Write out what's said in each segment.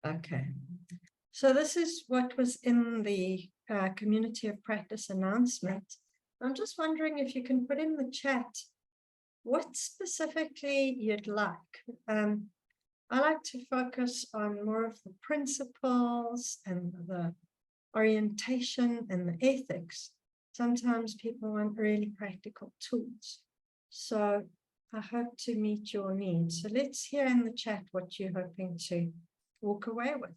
Okay. So this is what was in the community of practice announcement. I'm just wondering if you can put in the chat what specifically you'd like. I like to focus on more of the principles and the orientation and the ethics. Sometimes people want really practical tools. So I hope to meet your needs. So let's hear in the chat what you're hoping to walk away with.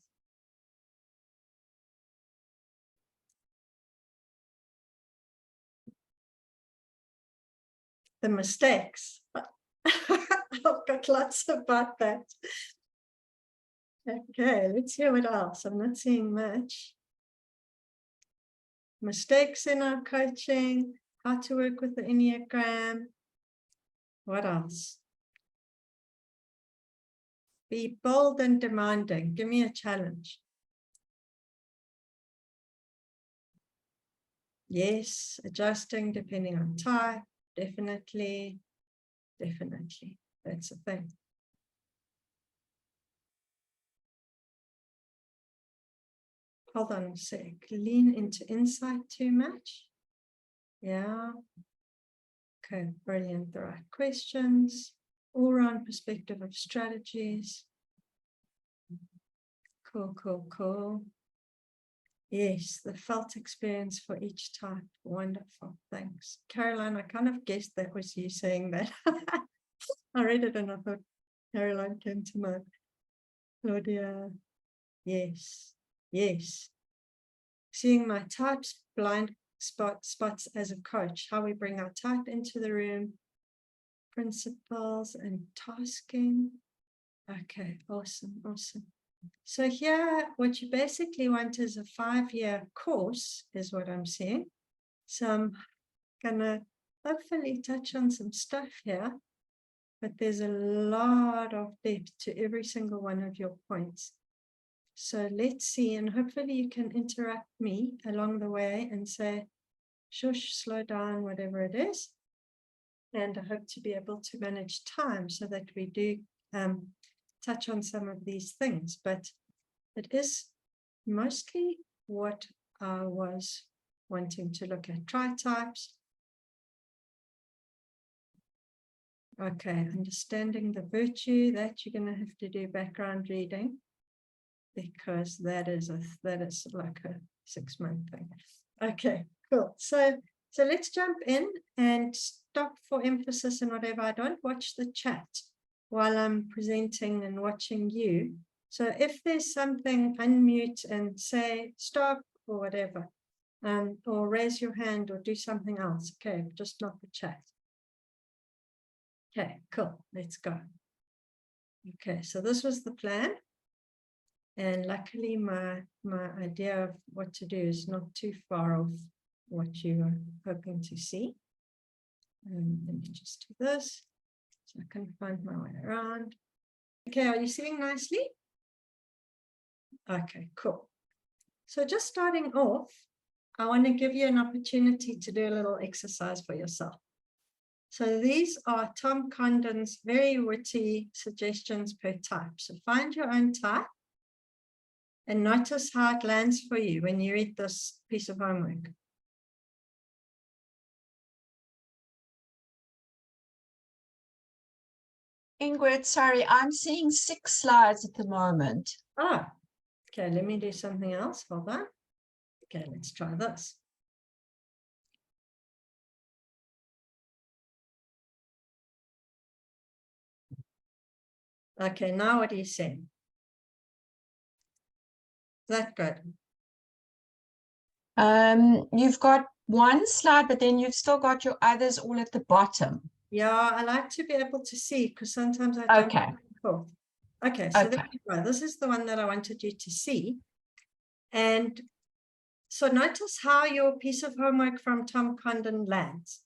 The mistakes. I've got lots about that. Okay, let's hear what else. I'm not seeing much. Mistakes in our coaching, how to work with the Enneagram. What else? Be bold and demanding. Give me a challenge. Yes, adjusting depending on type. Definitely. Definitely. That's the thing. Hold on a sec. Lean into insight too much. Yeah. Okay, brilliant. The right questions. All-round perspective of strategies. Cool, cool, cool. Yes, the felt experience for each type. Wonderful. Thanks. Caroline, I kind of guessed that was you saying that. I read it and I thought Caroline came to mind. Claudia. Yes. Yes. Seeing my types, blind spots as a coach, how we bring our type into the room, principles and tasking. Okay, awesome, awesome. So here, what you basically want is a 5-year course, is what I'm seeing. So I'm gonna hopefully touch on some stuff here, but there's a lot of depth to every single one of your points. So let's see, and hopefully you can interrupt me along the way and say, shush, slow down, whatever it is. And I hope to be able to manage time so that we do touch on some of these things. But it is mostly what I was wanting to look at. Tri-types. Okay, understanding the virtue, that you're going to have to do background reading, because that is like a 6-month thing. Okay, cool. So let's jump in and stop for emphasis and whatever. I don't watch the chat while I'm presenting and watching you. So if there's something, unmute and say stop or whatever, or raise your hand or do something else. Okay, just not the chat. Okay, cool. Let's go. Okay, so this was the plan. And luckily, my idea of what to do is not too far off what you were hoping to see. Let me just do this so I can find my way around. Okay, are you seeing nicely? Okay, cool. So just starting off, I want to give you an opportunity to do a little exercise for yourself. So these are Tom Condon's very witty suggestions per type. So find your own type and notice how it lands for you when you read this piece of homework. Ingrid, sorry, I'm seeing 6 slides at the moment. Ah, okay, let me do something else. Hold on. Okay, let's try this. Okay, now what do you say? Is that good? You've got 1 slide, but then you've still got your others all at the bottom. Yeah, I like to be able to see because sometimes I don't. Okay. Cool. Okay, so there you go. This is the one that I wanted you to see. And so notice how your piece of homework from Tom Condon lands.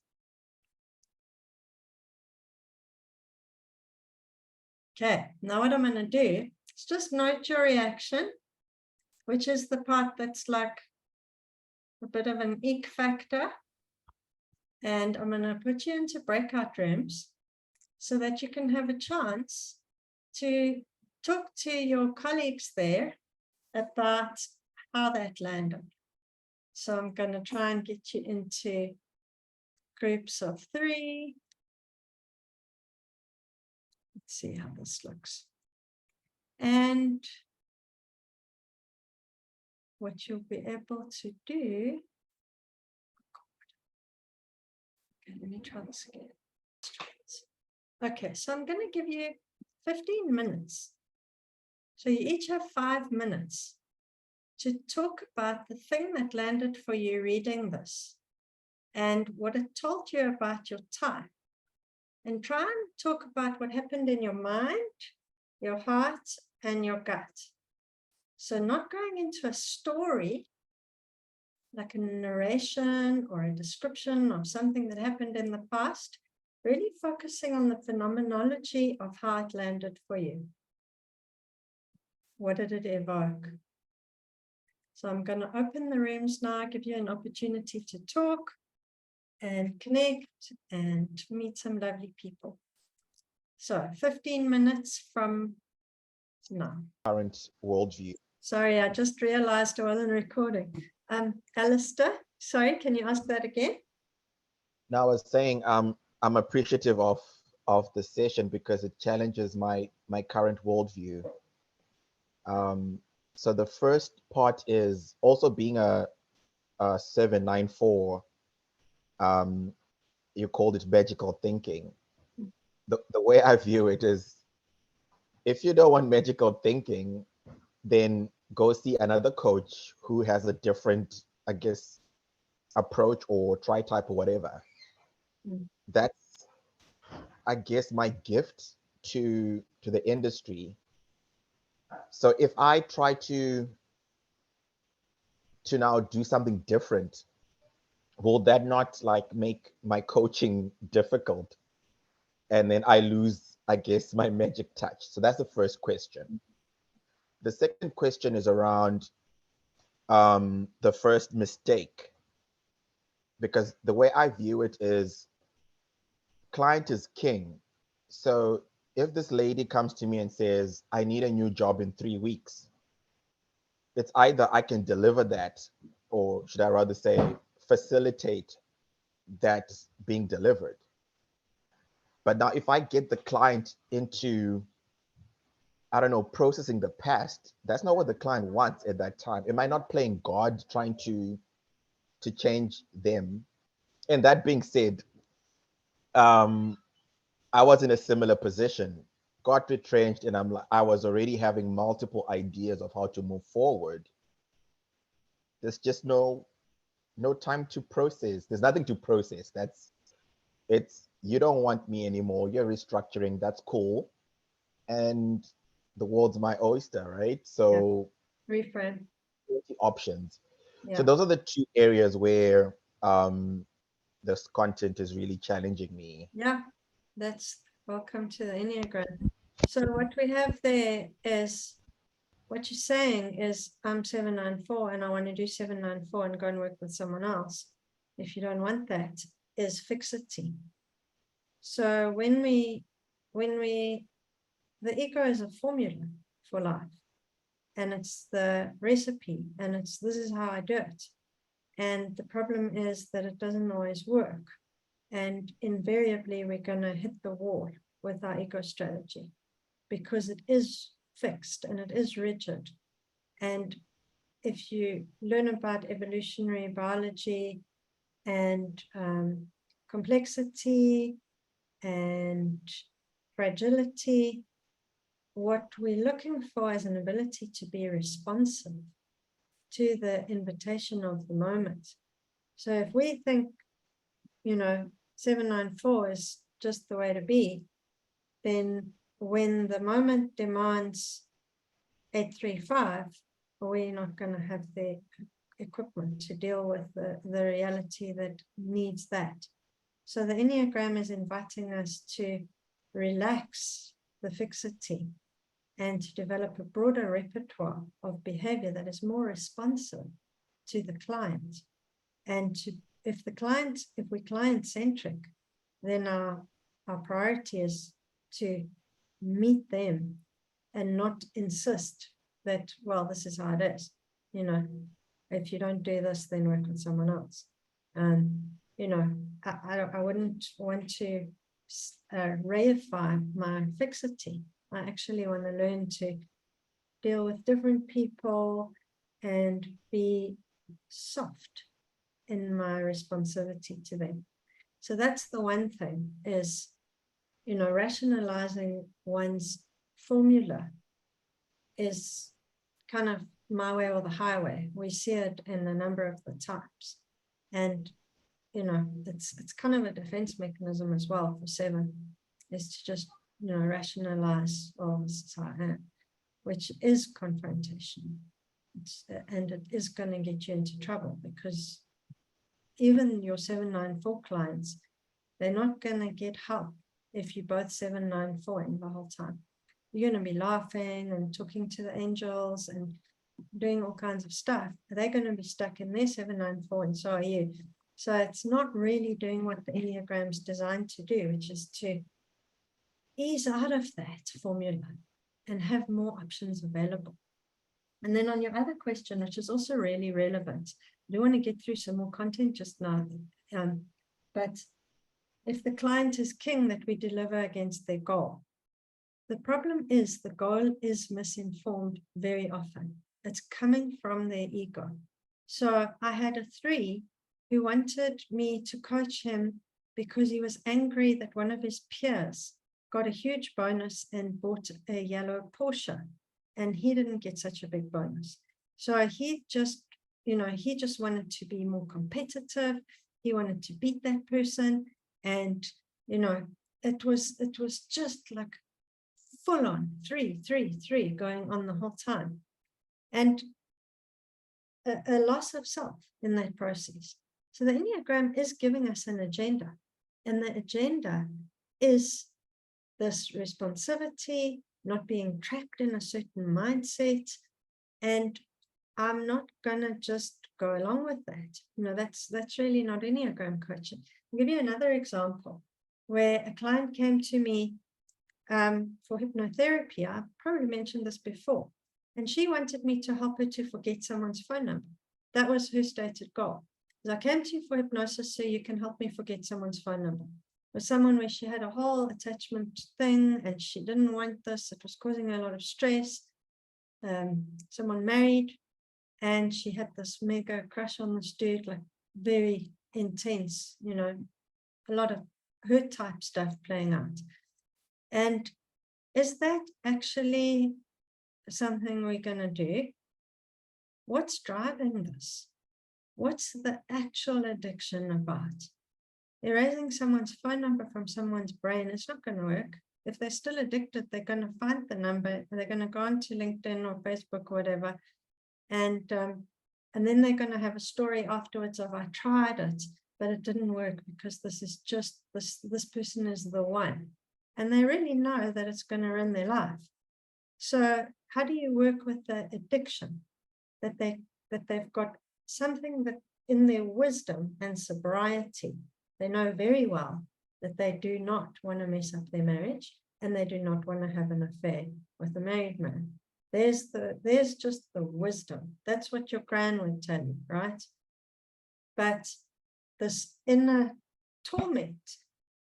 Okay, now what I'm going to do is just note your reaction, which is the part that's like a bit of an eek factor. And I'm going to put you into breakout rooms so that you can have a chance to talk to your colleagues there about how that landed. So I'm going to try and get you into groups of 3. Let's see how this looks. And what you'll be able to do. Okay, let me try this again. Okay, so I'm going to give you 15 minutes. So you each have 5 minutes to talk about the thing that landed for you reading this and what it told you about your type. And try and talk about what happened in your mind, your heart, and your gut. So not going into a story, like a narration or a description of something that happened in the past, really focusing on the phenomenology of how it landed for you. What did it evoke? So I'm going to open the rooms now, give you an opportunity to talk and connect and meet some lovely people. So 15 minutes from now. Current worldview. Sorry, I just realized I wasn't recording. Alistair, sorry, can you ask that again? Now I was saying I'm appreciative of the session because it challenges my current worldview. So the first part is also being a 794. You called it magical thinking. The way I view it is, if you don't want magical thinking, then go see another coach who has a different, I guess, approach or tri-type or whatever. That's, I guess, my gift to the industry. So if I try to now do something different, will that not like make my coaching difficult? And then I lose, I guess, my magic touch. So that's the first question. The second question is around the first mistake, because the way I view it is client is king. So if this lady comes to me and says, I need a new job in 3 weeks, it's either I can deliver that, or should I rather say facilitate that being delivered. But now if I get the client into, I don't know, processing the past, that's not what the client wants at that time. Am I not playing God trying to change them? And that being said, I was in a similar position, got retrenched, and I was already having multiple ideas of how to move forward. There's just no time to process. There's nothing to process. It's you don't want me anymore. You're restructuring. That's cool. And the world's my oyster, right? So reframe options. Yeah. So those are the 2 areas where this content is really challenging me. Yeah, that's welcome to the Enneagram. So what we have there is, what you're saying is, I'm 794 and I want to do 794 and go and work with someone else. If you don't want that, is fixity. So when we, the ego is a formula for life, and it's the recipe, and it's, this is how I do it. And the problem is that it doesn't always work. And invariably, we're going to hit the wall with our ego strategy, because it is fixed and it is rigid. And if you learn about evolutionary biology and complexity and fragility, what we're looking for is an ability to be responsive to the invitation of the moment. So if we think, 794 is just the way to be, then when the moment demands 835, we're not going to have the equipment to deal with the reality that needs that. So the Enneagram is inviting us to relax the fixity and to develop a broader repertoire of behavior that is more responsive to the client. And to, if we're client-centric, then our priority is to meet them and not insist that, well, this is how it is. You know, if you don't do this, then work with someone else. You know, I wouldn't want to reify my fixity. I actually want to learn to deal with different people and be soft in my responsivity to them. So that's the one thing, is, you know, rationalizing one's formula is kind of my way or the highway. We see it in a number of the types. And, you know, it's kind of a defense mechanism as well for 7, is to just, you know, rationalize, oh, this is how I am, which is confrontation. And it is going to get you into trouble, because even your 794 clients, they're not going to get help if you both 794 in the whole time. You're going to be laughing and talking to the angels and doing all kinds of stuff. They're going to be stuck in their 794, and so are you. So it's not really doing what the Enneagram is designed to do, which is to ease out of that formula and have more options available. And then on your other question, which is also really relevant, I do want to get through some more content just now. But if the client is king, that we deliver against their goal. The problem is the goal is misinformed very often. It's coming from their ego. So I had a 3 who wanted me to coach him because he was angry that one of his peers got a huge bonus and bought a yellow Porsche, and he didn't get such a big bonus. So he just, you know, he just wanted to be more competitive. He wanted to beat that person. And, you know, it was just like full on 3, 3, 3 going on the whole time. And a loss of self in that process. So the Enneagram is giving us an agenda. And the agenda is this responsivity, not being trapped in a certain mindset. And I'm not going to just go along with that. You know, that's really not Enneagram coaching. I'll give you another example where a client came to me for hypnotherapy. I probably mentioned this before. And she wanted me to help her to forget someone's phone number. That was her stated goal. I came to you for hypnosis so you can help me forget someone's phone number. With someone where she had a whole attachment thing and she didn't want this. It was causing her a lot of stress. Someone married, and she had this mega crush on this dude, like very intense, you know, a lot of her type stuff playing out. And is that actually something we're going to do? What's driving this? What's the actual addiction about? Erasing someone's phone number from someone's brain is not going to work. If they're still addicted, they're going to find the number. They're going to go onto LinkedIn or Facebook or whatever. And then they're going to have a story afterwards of, I tried it, but it didn't work because this is just, this person is the one. And they really know that it's going to ruin their life. So how do you work with the addiction? That they've got something that in their wisdom and sobriety, they know very well that they do not want to mess up their marriage, and they do not want to have an affair with a married man. There's just the wisdom. That's what your gran would tell you, right? But this inner torment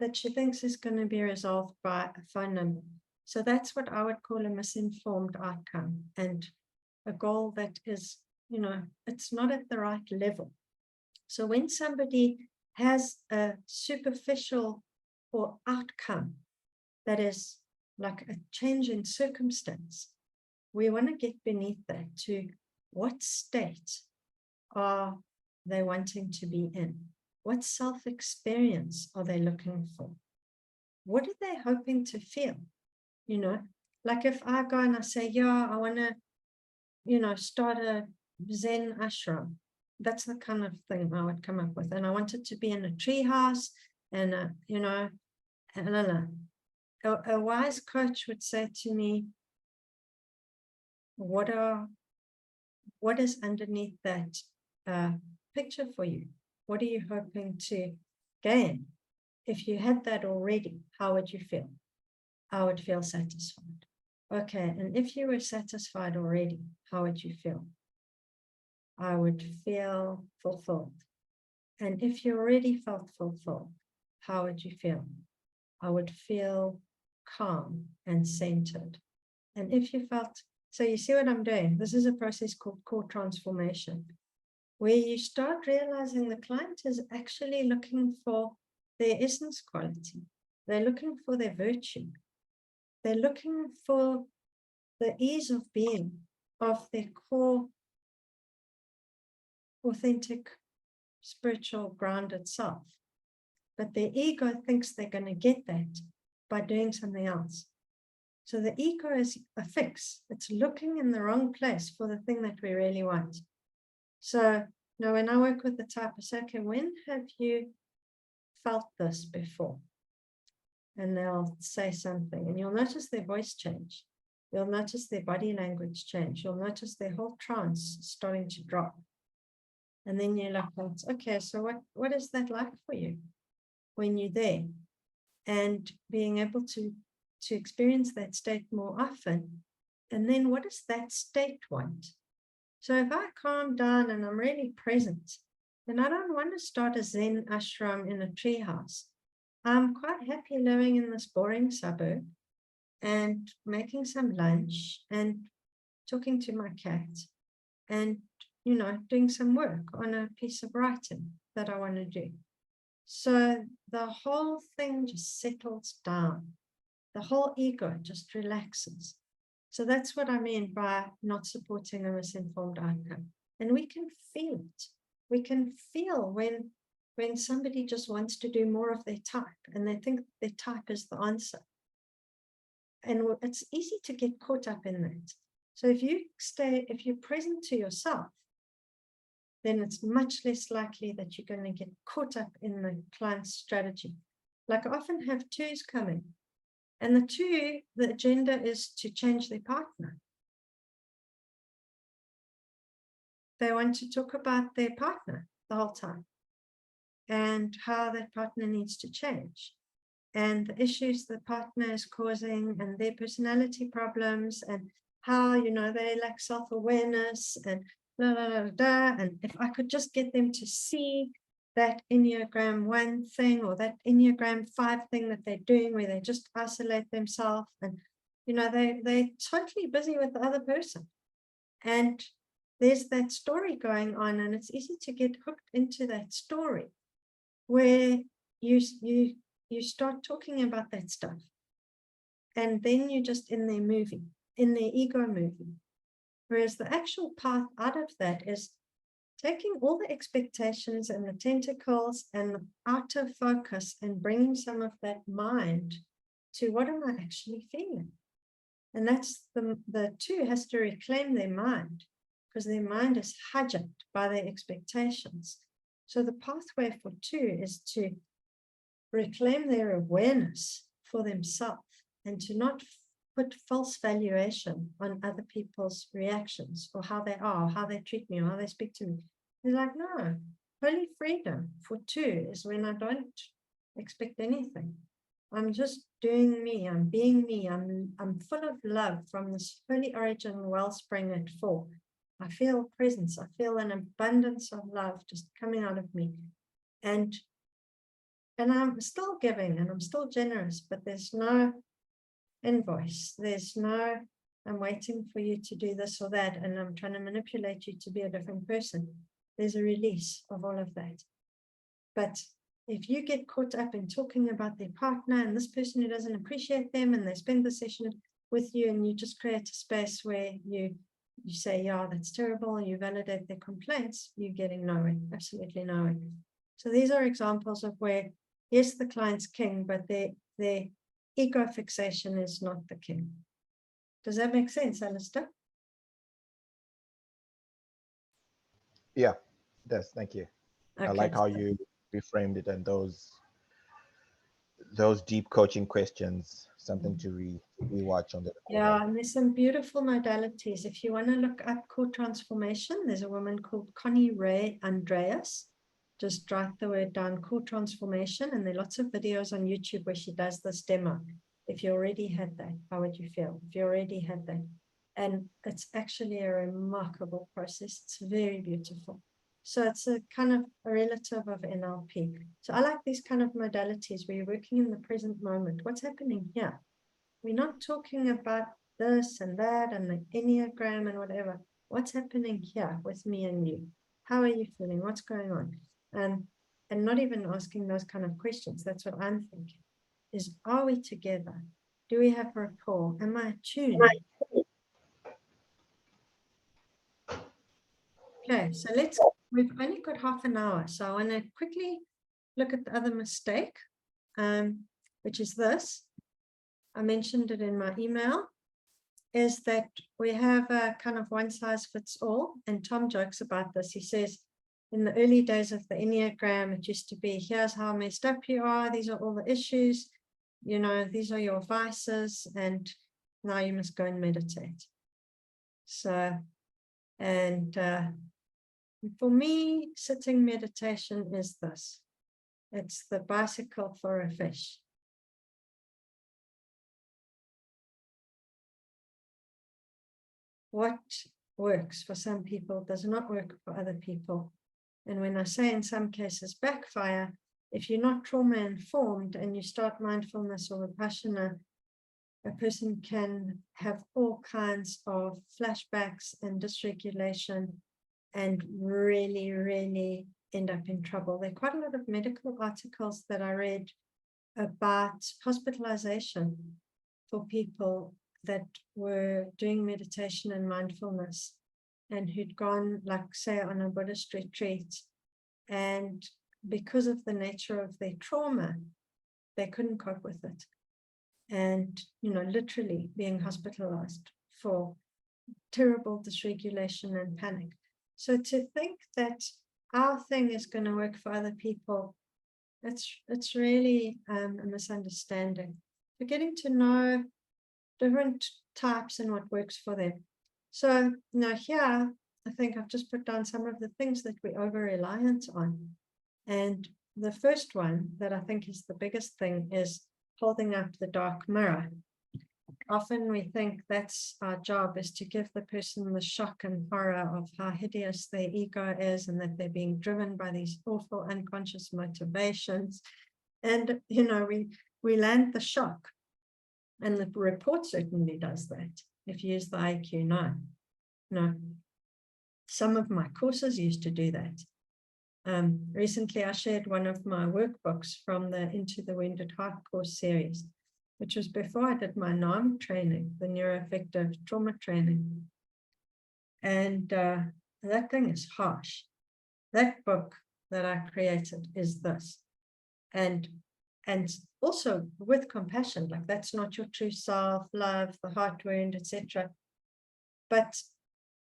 that she thinks is going to be resolved by a phone number. So that's what I would call a misinformed outcome, and a goal that is, you know, it's not at the right level. So when somebody has a superficial or outcome that is like a change in circumstance, we want to get beneath that to what state are they wanting to be in? What self-experience are they looking for? What are they hoping to feel? You know, like if I go and I say, yeah, I want to, you know, start a Zen ashram. That's the kind of thing I would come up with. And I want it to be in a tree house and, you know, a wise coach would say to me, what is underneath that picture for you? What are you hoping to gain? If you had that already, how would you feel? I would feel satisfied. Okay, and if you were satisfied already, how would you feel? I would feel fulfilled. And if you already felt fulfilled, how would you feel? I would feel calm and centered. And if you felt, so you see what I'm doing? This is a process called core transformation, where you start realizing the client is actually looking for their essence quality. They're looking for their virtue. They're looking for the ease of being of their core, authentic, spiritual, grounded self. But their ego thinks they're going to get that by doing something else. So the ego is a fix. It's looking in the wrong place for the thing that we really want. So now when I work with the type, I say, okay, when have you felt this before? And they'll say something, and you'll notice their voice change. You'll notice their body language change. You'll notice their whole trance starting to drop. And then you're like, okay, so what is that like for you when you're there? And being able to experience that state more often. And then what does that state want? So if I calm down and I'm really present, then I don't want to start a Zen ashram in a treehouse. I'm quite happy living in this boring suburb and making some lunch and talking to my cat and, doing some work on a piece of writing that I want to do. So the whole thing just settles down. The whole ego just relaxes. So that's what I mean by not supporting a misinformed outcome. And we can feel it. We can feel when somebody just wants to do more of their type and they think their type is the answer. And it's easy to get caught up in that. So if you're present to yourself, then it's much less likely that you're going to get caught up in the client's strategy. Like I often have twos come in, and the agenda is to change their partner. They want to talk about their partner the whole time and how that partner needs to change and the issues the partner is causing and their personality problems and how, they lack self-awareness and blah, blah, blah, blah. And if I could just get them to see that Enneagram 1 thing or that Enneagram 5 thing that they're doing where they just isolate themselves and, they're totally busy with the other person. And there's that story going on and it's easy to get hooked into that story where you start talking about that stuff. And then you're just in their movie, in their ego movie. Whereas the actual path out of that is taking all the expectations and the tentacles and out of focus and bringing some of that mind to what am I actually feeling? And that's the two has to reclaim their mind because their mind is hijacked by their expectations. So the pathway for two is to reclaim their awareness for themselves and to not put false valuation on other people's reactions or how they are, how they treat me, or how they speak to me. They're like, no, holy freedom for two is when I don't expect anything. I'm just doing me, I'm being me, I'm full of love from this holy origin wellspring at 4. I feel presence, I feel an abundance of love just coming out of me. And I'm still giving and I'm still generous, but there's no invoice. There's no, I'm waiting for you to do this or that, and I'm trying to manipulate you to be a different person. There's a release of all of that. But if you get caught up in talking about their partner and this person who doesn't appreciate them, and they spend the session with you, and you just create a space where you say, yeah, that's terrible, and you validate their complaints, you're getting nowhere, absolutely nowhere. So these are examples of where, yes, the client's king, but their ego fixation is not the king. Does that make sense, Alistair? Yeah, it does. Thank you. Okay. I like how you reframed it, and those deep coaching questions, something to rewatch on the recording. Yeah, and there's some beautiful modalities. If you want to look up core transformation, there's a woman called Connie Ray Andreas. Just write the word down, core transformation, and there are lots of videos on YouTube where she does this demo. If you already had that, how would you feel? If you already had that. And it's actually a remarkable process. It's very beautiful. So it's a kind of a relative of NLP. So I like these kind of modalities where you're working in the present moment. What's happening here? We're not talking about this and that and the Enneagram and whatever. What's happening here with me and you? How are you feeling? What's going on? And not even asking those kind of questions. That's what I'm thinking. Is, are we together? Do we have rapport? Am I attuned? Okay, so we've only got half an hour. So I want to quickly look at the other mistake, which is this. I mentioned it in my email, is that we have a kind of one size fits all. And Tom jokes about this. He says, in the early days of the Enneagram, it used to be, here's how messed up you are. These are all the issues. You know, these are your vices. And now you must go and meditate. So, and for me, sitting meditation is this. It's the bicycle for a fish. What works for some people does not work for other people. And when I say in some cases backfire, if you're not trauma informed and you start mindfulness or Vipassana, a person can have all kinds of flashbacks and dysregulation and really, really end up in trouble. There are quite a lot of medical articles that I read about hospitalization for people that were doing meditation and mindfulness and who'd gone, like, say, on a Buddhist retreat, and because of the nature of their trauma, they couldn't cope with it. And, you know, literally being hospitalized for terrible dysregulation and panic. So to think that our thing is going to work for other people, it's really a misunderstanding. We're getting to know different types and what works for them. So now here, I think I've just put down some of the things that we're over-reliant on. And the first one that I think is the biggest thing is holding up the dark mirror. Often we think that's our job, is to give the person the shock and horror of how hideous their ego is and that they're being driven by these awful unconscious motivations. And, you know, we land the shock. And the report certainly does that. If you use the IQ 9. No. Some of my courses used to do that. Recently, I shared one of my workbooks from the Into the Wounded Heart course series, which was before I did my NAM training, the neuroaffective trauma training. And that thing is harsh. That book that I created is this. And also with compassion, like that's not your true self, love, the heart wound, etc. But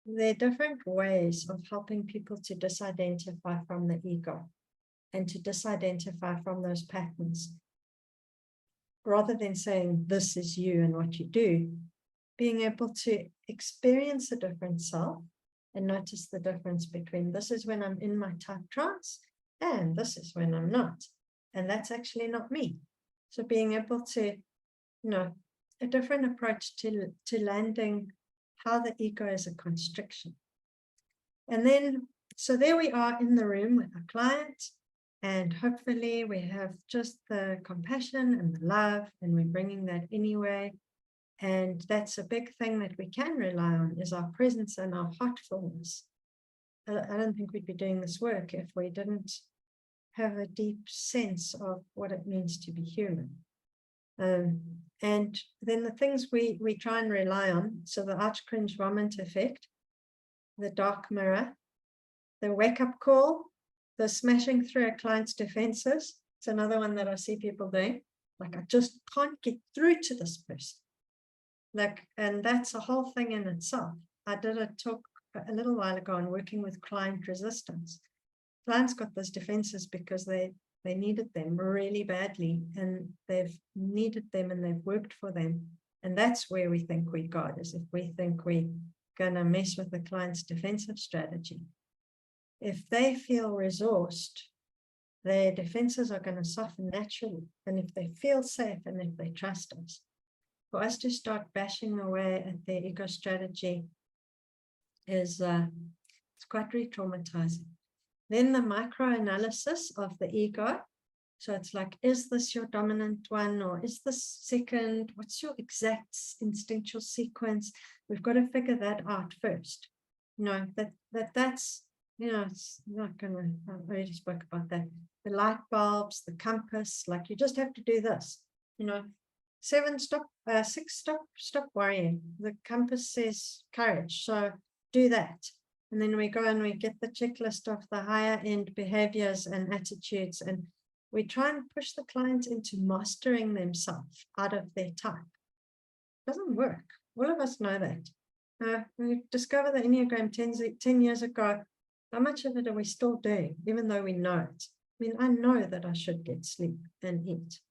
there are different ways of helping people to disidentify from the ego and to disidentify from those patterns. Rather than saying this is you and what you do, being able to experience a different self and notice the difference between this is when I'm in my type trance and this is when I'm not. And that's actually not me. So being able to, you know, a different approach to landing how the ego is a constriction. And then, so there we are in the room with our client, and hopefully we have just the compassion and the love, and we're bringing that anyway. And that's a big thing that we can rely on, is our presence and our heartfulness. I don't think we'd be doing this work if we didn't have a deep sense of what it means to be human. And then the things we try and rely on, so the arch cringe vomit effect, the dark mirror, the wake-up call, the smashing through a client's defenses. It's another one that I see people doing. Like, I just can't get through to this person. Like, and that's a whole thing in itself. I did a talk a little while ago on working with client resistance. Clients got those defenses because they needed them really badly, and they've needed them and they've worked for them. And that's where we think we got, is if we think we're going to mess with the client's defensive strategy. If they feel resourced, their defenses are going to soften naturally. And if they feel safe and if they trust us, for us to start bashing away at their ego strategy is it's quite re-traumatizing. Then the micro-analysis of the ego. So it's like, is this your dominant one, or is this second? What's your exact instinctual sequence? We've got to figure that out first. You know, that's, you know, it's not going to, I already spoke about that. The light bulbs, the compass, like you just have to do this, you know. 7, stop worrying. The compass says courage, so do that. And then we go and we get the checklist of the higher end behaviors and attitudes, and we try and push the client into mastering themselves out of their type. It doesn't work. All of us know that. We discovered the Enneagram 10 years ago. How much of it are we still doing, even though we know it? I mean, I know that I should get sleep and eat.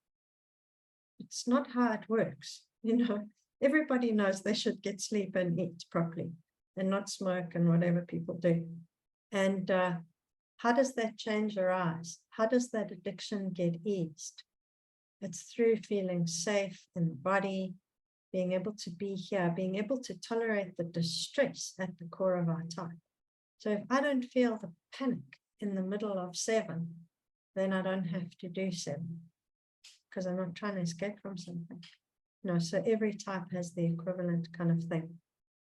It's not how it works. You know, everybody knows they should get sleep and eat properly and not smoke and whatever people do. And how does that change arise? How does that addiction get eased? It's through feeling safe in the body, being able to be here, being able to tolerate the distress at the core of our type. So if I don't feel the panic in the middle of 7, then I don't have to do 7 because I'm not trying to escape from something. No, so every type has the equivalent kind of thing.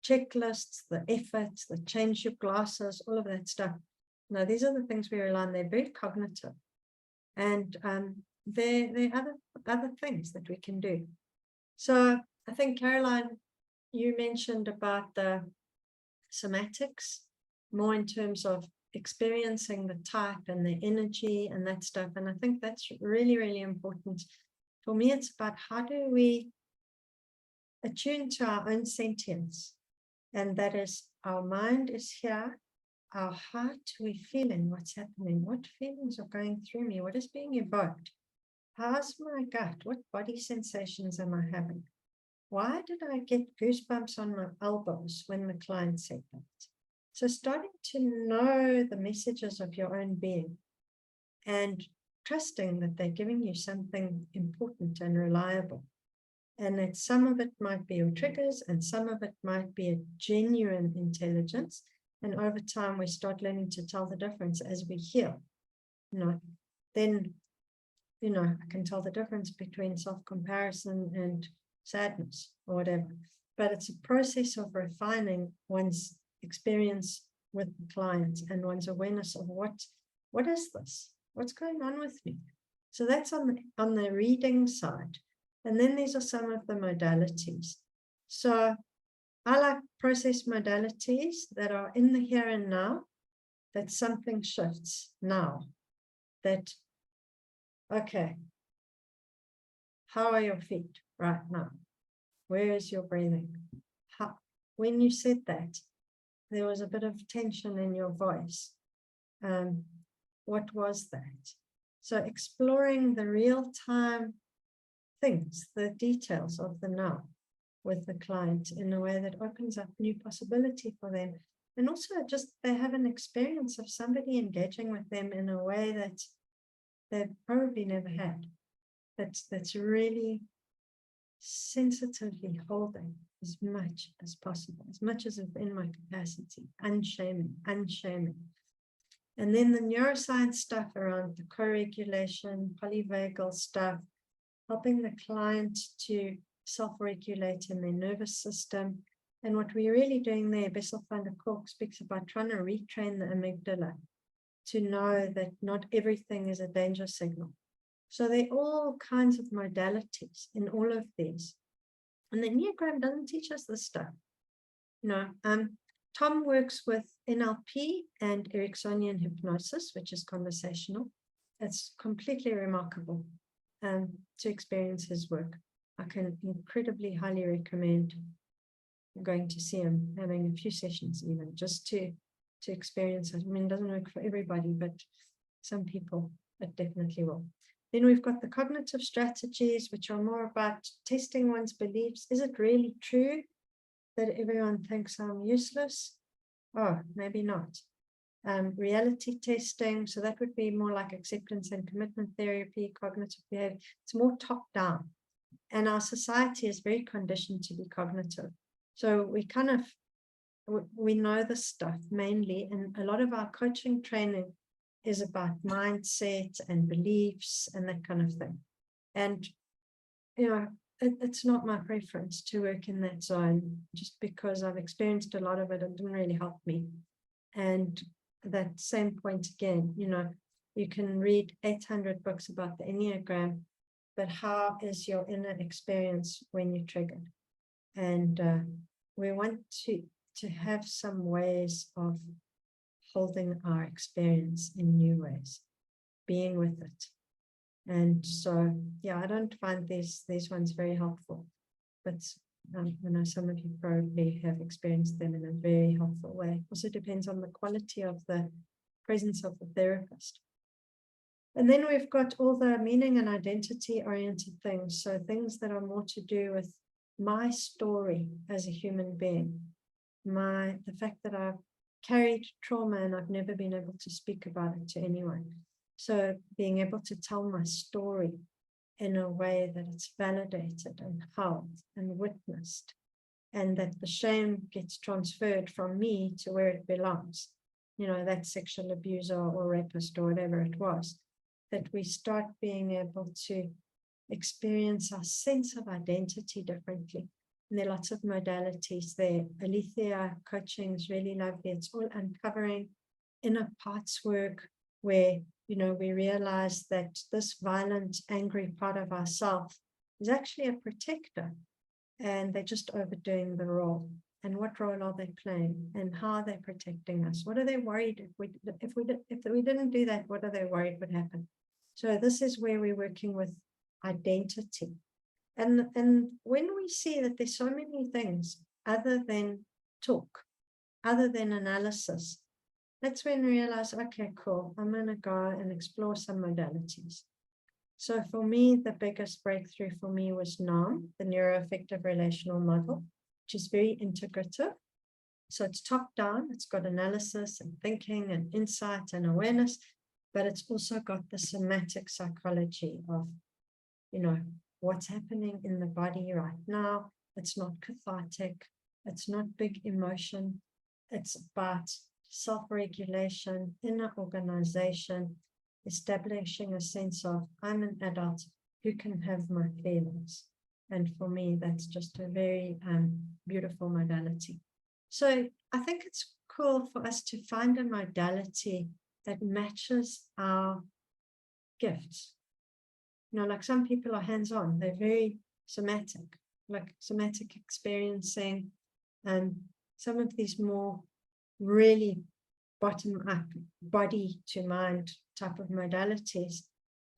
Checklists, the efforts, the change your glasses, all of that stuff. Now, these are the things we rely on. They're very cognitive. And there are other things that we can do. So I think, Caroline, you mentioned about the somatics, more in terms of experiencing the type and the energy and that stuff. And I think that's really, really important. For me, it's about how do we attune to our own sentience. And that is, our mind is here, our heart, we're feeling what's happening, what feelings are going through me, what is being evoked, how's my gut, what body sensations am I having, why did I get goosebumps on my elbows when the client said that? So starting to know the messages of your own being and trusting that they're giving you something important and reliable. And that some of it might be your triggers and some of it might be a genuine intelligence. And over time, we start learning to tell the difference as we heal. Then, I can tell the difference between self-comparison and sadness or whatever. But it's a process of refining one's experience with the client and one's awareness of what is this? What's going on with me? So that's on the reading side. And then these are some of the modalities. So I like process modalities that are in the here and now, that something shifts now. That, okay, how are your feet right now? Where is your breathing? When you said that, there was a bit of tension in your voice. What was that? So exploring the real-time things, the details of the now with the client in a way that opens up new possibility for them. And also just they have an experience of somebody engaging with them in a way that they've probably never had. That's really sensitively holding as much as possible, as much as within my capacity, unshaming. And then the neuroscience stuff around the co-regulation, polyvagal stuff, helping the client to self-regulate in their nervous system. And what we're really doing there, Bessel van der Kolk speaks about trying to retrain the amygdala to know that not everything is a danger signal. So there are all kinds of modalities in all of these. And the Enneagram doesn't teach us this stuff. Tom works with NLP and Ericksonian hypnosis, which is conversational. It's completely remarkable to experience his work. I can incredibly highly recommend going to see him, having a few sessions even, just to experience it. I mean, it doesn't work for everybody, but some people it definitely will. Then we've got the cognitive strategies, which are more about testing one's beliefs. Is it really true that everyone thinks I'm useless? Oh, maybe not. Reality testing, so that would be more like acceptance and commitment therapy, cognitive behavior. It's more top down. And our society is very conditioned to be cognitive. So we know this stuff mainly, and a lot of our coaching training is about mindset and beliefs and that kind of thing. And, it's not my preference to work in that zone, just because I've experienced a lot of it. It didn't really help me. And that same point again, you can read 800 books about the Enneagram, but how is your inner experience when you're triggered? And we want to have some ways of holding our experience in new ways, being with it. And so, yeah, I don't find these ones very helpful, but I know some of you probably have experienced them in a very helpful way. Also depends on the quality of the presence of the therapist. And then we've got all the meaning and identity oriented things. So things that are more to do with my story as a human being, the fact that I've carried trauma and I've never been able to speak about it to anyone. So being able to tell my story in a way that it's validated and held and witnessed, and that the shame gets transferred from me to where it belongs, that sexual abuser or rapist or whatever it was, that we start being able to experience our sense of identity differently. And there are lots of modalities there. Alethea coaching is really lovely. It's all uncovering inner parts work where, we realize that this violent, angry part of ourselves is actually a protector, and they're just overdoing the role. And what role are they playing? And how are they protecting us? What are they worried if we didn't do that? What are they worried would happen? So this is where we're working with identity. And when we see that there's so many things other than talk, other than analysis, that's when we realize, okay, cool, I'm going to go and explore some modalities. So for me, the biggest breakthrough for me was NAM, the neuroaffective relational model, which is very integrative. So it's top down, it's got analysis and thinking and insight and awareness, but it's also got the somatic psychology of, what's happening in the body right now. It's not cathartic. It's not big emotion. It's about self-regulation, inner organization, establishing a sense of I'm an adult who can have my feelings. And for me, that's just a very beautiful modality. So I think it's cool for us to find a modality that matches our gifts. Like some people are hands-on, they're very somatic, like somatic experiencing, and some of these more really bottom-up, body to mind type of modalities.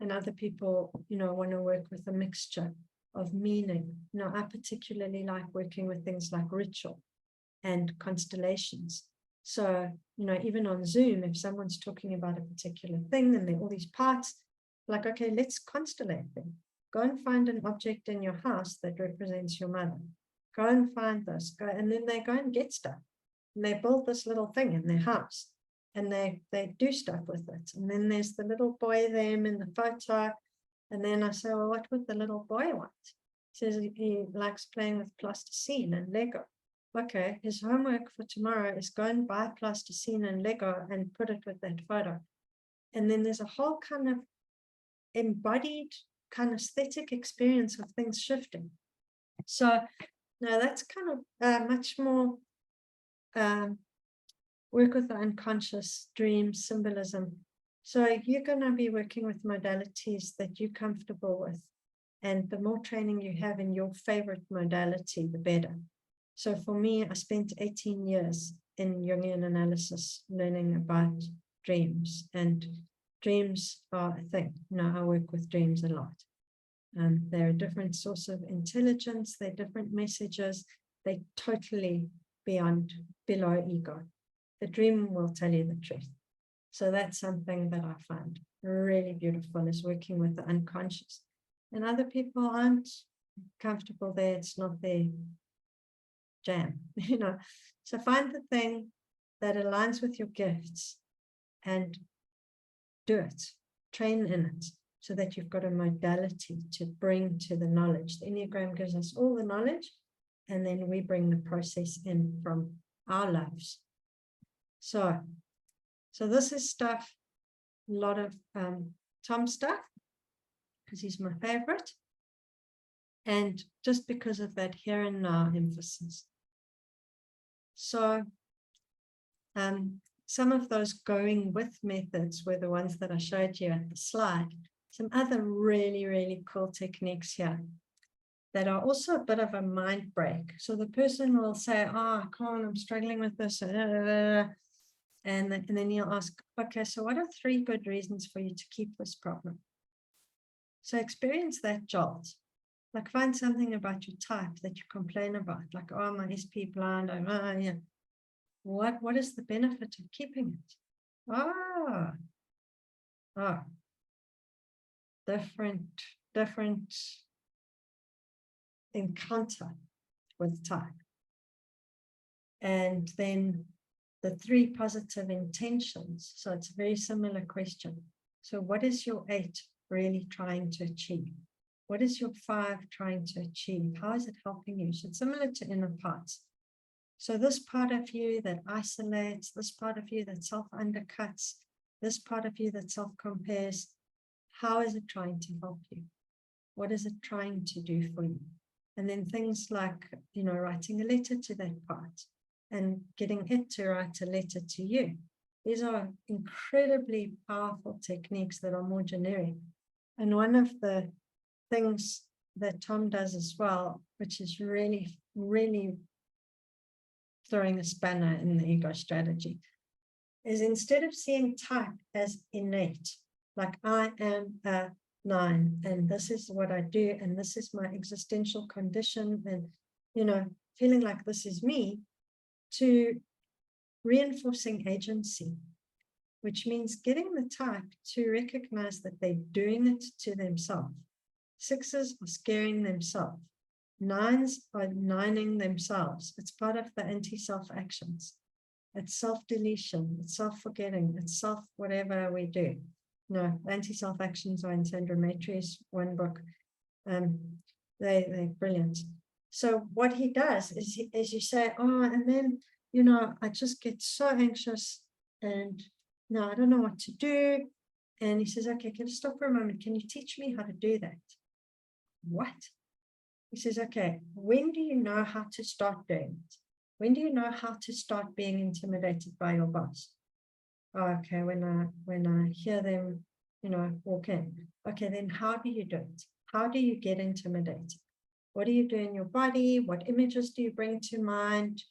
And other people, want to work with a mixture of meaning. I particularly like working with things like ritual and constellations. So, even on Zoom, if someone's talking about a particular thing and there are all these parts, like, okay, let's constellate them. Go and find an object in your house that represents your mother. Go and find this. And then they go and get stuff. And they build this little thing in their house. And they do stuff with it. And then there's the little boy there in the photo. And then I say, well, what would the little boy want? He says he likes playing with plasticine and Lego. Okay, his homework for tomorrow is go and buy plasticine and Lego and put it with that photo. And then there's a whole kind of embodied kind of aesthetic experience of things shifting. So now that's kind of much more work with the unconscious, dreams, symbolism. So you're going to be working with modalities that you're comfortable with. And the more training you have in your favorite modality, the better. So for me, I spent 18 years in Jungian analysis learning about dreams, and dreams are a thing. I work with dreams a lot. They're a different source of intelligence. They're different messages. They're totally below ego. The dream will tell you the truth. So that's something that I find really beautiful, is working with the unconscious. And other people aren't comfortable there. It's not their jam, So find the thing that aligns with your gifts and do it. Train in it. so that you've got a modality to bring to the knowledge. The Enneagram gives us all the knowledge, and then we bring the process in from our lives. So this is stuff, a lot of Tom stuff, because he's my favorite. And just because of that here and now emphasis. So some of those going with methods were the ones that I showed you at the slide. Some other really, really cool techniques here that are also a bit of a mind break. So the person will say, oh, I can't, I'm struggling with this. And then you'll ask, okay, so what are 3 good reasons for you to keep this problem? So experience that jolt. Like find something about your type that you complain about, like, oh, my SP blind, yeah. What is the benefit of keeping it? Different encounter with type. And then the 3 positive intentions. So it's a very similar question. So what is your 8 really trying to achieve? What is your 5 trying to achieve? How is it helping you? So it's similar to inner parts. So this part of you that isolates, this part of you that self-undercuts, this part of you that self-compares, how is it trying to help you? What is it trying to do for you? And then things like, writing a letter to that part and getting it to write a letter to you. These are incredibly powerful techniques that are more generic. And one of the things that Tom does as well, which is really, really throwing a spanner in the ego strategy, is instead of seeing type as innate, like I am a 9 and this is what I do and this is my existential condition and, feeling like this is me, to reinforcing agency, which means getting the type to recognize that they're doing it to themselves. 6s are scaring themselves. 9s are nining themselves. It's part of the anti-self actions. It's self-deletion, it's self-forgetting, it's self-whatever we do. No, anti-self actions are in Sandra Maitre's one book. They're brilliant. So what he does is you say, oh, and then, I just get so anxious and no, I don't know what to do. And he says, okay, can you stop for a moment? Can you teach me how to do that? What? He says, okay, when do you know how to start doing it? When do you know how to start being intimidated by your boss? Oh, okay, when I hear them, walk in. Okay, then how do you do it? How do you get intimidated? What do you do in your body? What images do you bring to mind?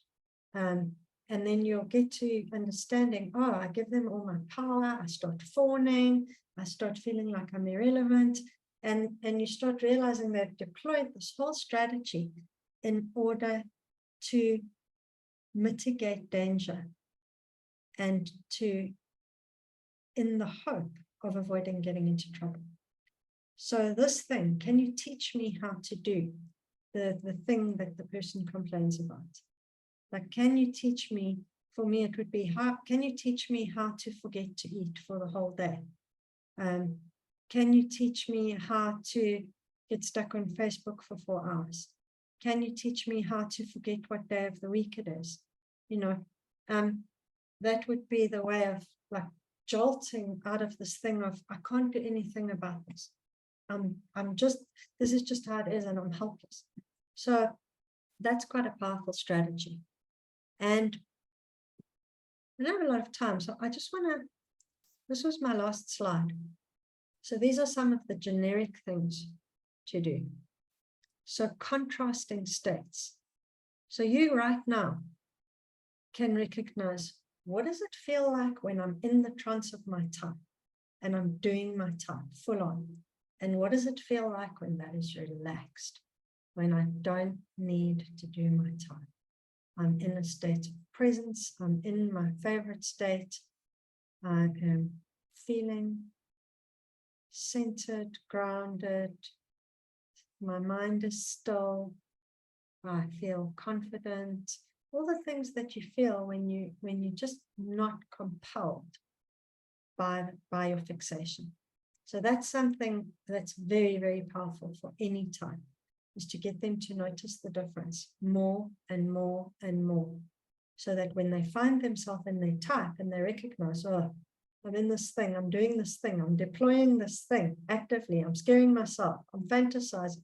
And then you'll get to understanding, oh, I give them all my power. I start fawning. I start feeling like I'm irrelevant. And you start realizing they've deployed this whole strategy in order to mitigate danger and in the hope of avoiding getting into trouble. So this thing, can you teach me how to do the thing that the person complains about? Like, can you teach me, for me, it would be, can you teach me how to forget to eat for the whole day? Can you teach me how to get stuck on Facebook for 4 hours? Can you teach me how to forget what day of the week it is? That would be the way of like jolting out of this thing of, I can't do anything about this. This is just how it is and I'm helpless. So that's quite a powerful strategy. And I don't have a lot of time, so I just this was my last slide. So these are some of the generic things to do. So contrasting states. So you right now can recognize, what does it feel like when I'm in the trance of my type and I'm doing my type full on? And what does it feel like when that is relaxed, when I don't need to do my type? I'm in a state of presence. I'm in my favorite state. I am feeling centered, grounded. My mind is still. I feel confident. All the things that you feel when you're just not compelled by your fixation. So that's something that's very, very powerful for any type, is to get them to notice the difference more and more and more. So that when they find themselves in their type and they recognize, oh, I'm in this thing, I'm doing this thing, I'm deploying this thing actively, I'm scaring myself, I'm fantasizing,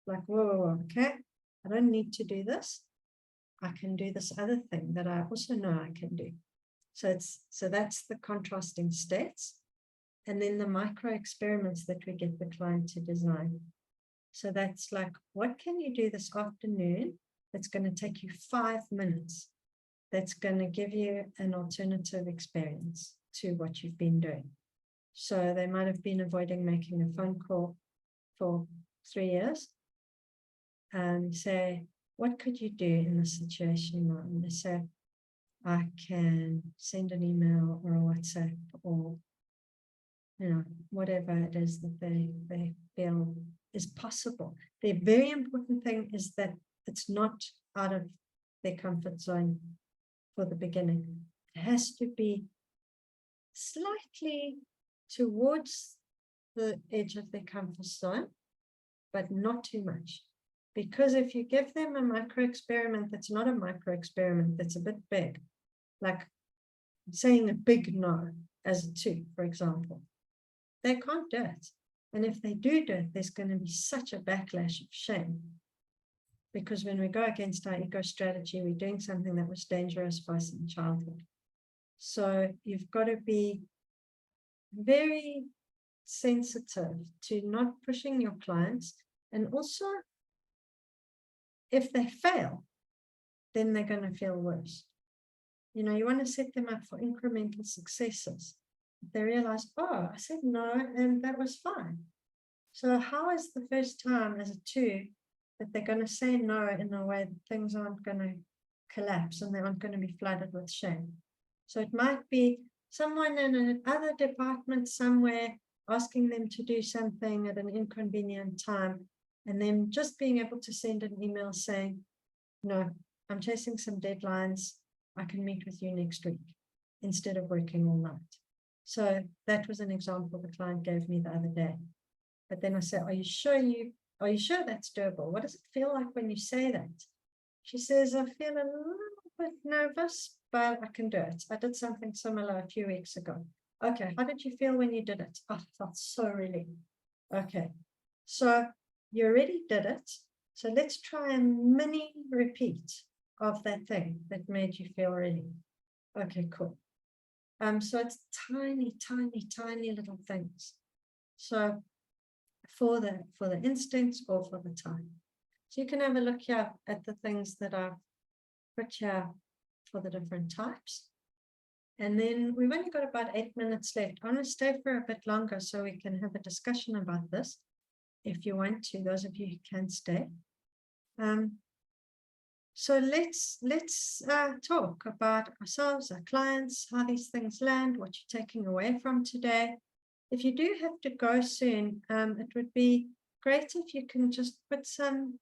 like, whoa, okay, I don't need to do this. I can do this other thing that I also know I can do. So that's the contrasting states. And then the micro experiments that we get the client to design. So that's like, what can you do this afternoon that's going to take you 5 minutes? That's going to give you an alternative experience to what you've been doing. So they might have been avoiding making a phone call for 3 years. And say, what could you do in this situation now? And they say, I can send an email or a WhatsApp, or whatever it is that they feel is possible. The very important thing is that it's not out of their comfort zone for the beginning. It has to be slightly towards the edge of their comfort zone, but not too much. Because if you give them a micro experiment that's not a micro experiment, that's a bit big, like saying a big no as a 2, for example, they can't do it. And if they do it, there's going to be such a backlash of shame. Because when we go against our ego strategy, we're doing something that was dangerous for us in childhood. So you've got to be very sensitive to not pushing your clients. And also, if they fail, then they're going to feel worse. You want to set them up for incremental successes. If they realize, oh, I said no, and that was fine. So how is the first time as a 2 that they're going to say no in a way that things aren't going to collapse and they aren't going to be flooded with shame? So it might be someone in another department somewhere asking them to do something at an inconvenient time, and then just being able to send an email saying, no, I'm chasing some deadlines, I can meet with you next week, instead of working all night. So that was an example the client gave me the other day. But then I said, are you sure that's doable? What does it feel like when you say that? She says, I feel a little bit nervous, but I can do it. I did something similar a few weeks ago. Okay, how did you feel when you did it? Oh, I felt so relieved. Okay, so you already did it. So let's try a mini repeat of that thing that made you feel relieved. Okay, cool. So it's tiny, tiny, tiny little things. So for the instincts or for the time. So you can have a look here at the things that I've put here for the different types. And then we've only got about 8 minutes left. I want to stay for a bit longer so we can have a discussion about this, if you want to, those of you who can stay. So let's talk about ourselves, our clients, how these things land, what you're taking away from today. If you do have to go soon, it would be great if you can just put some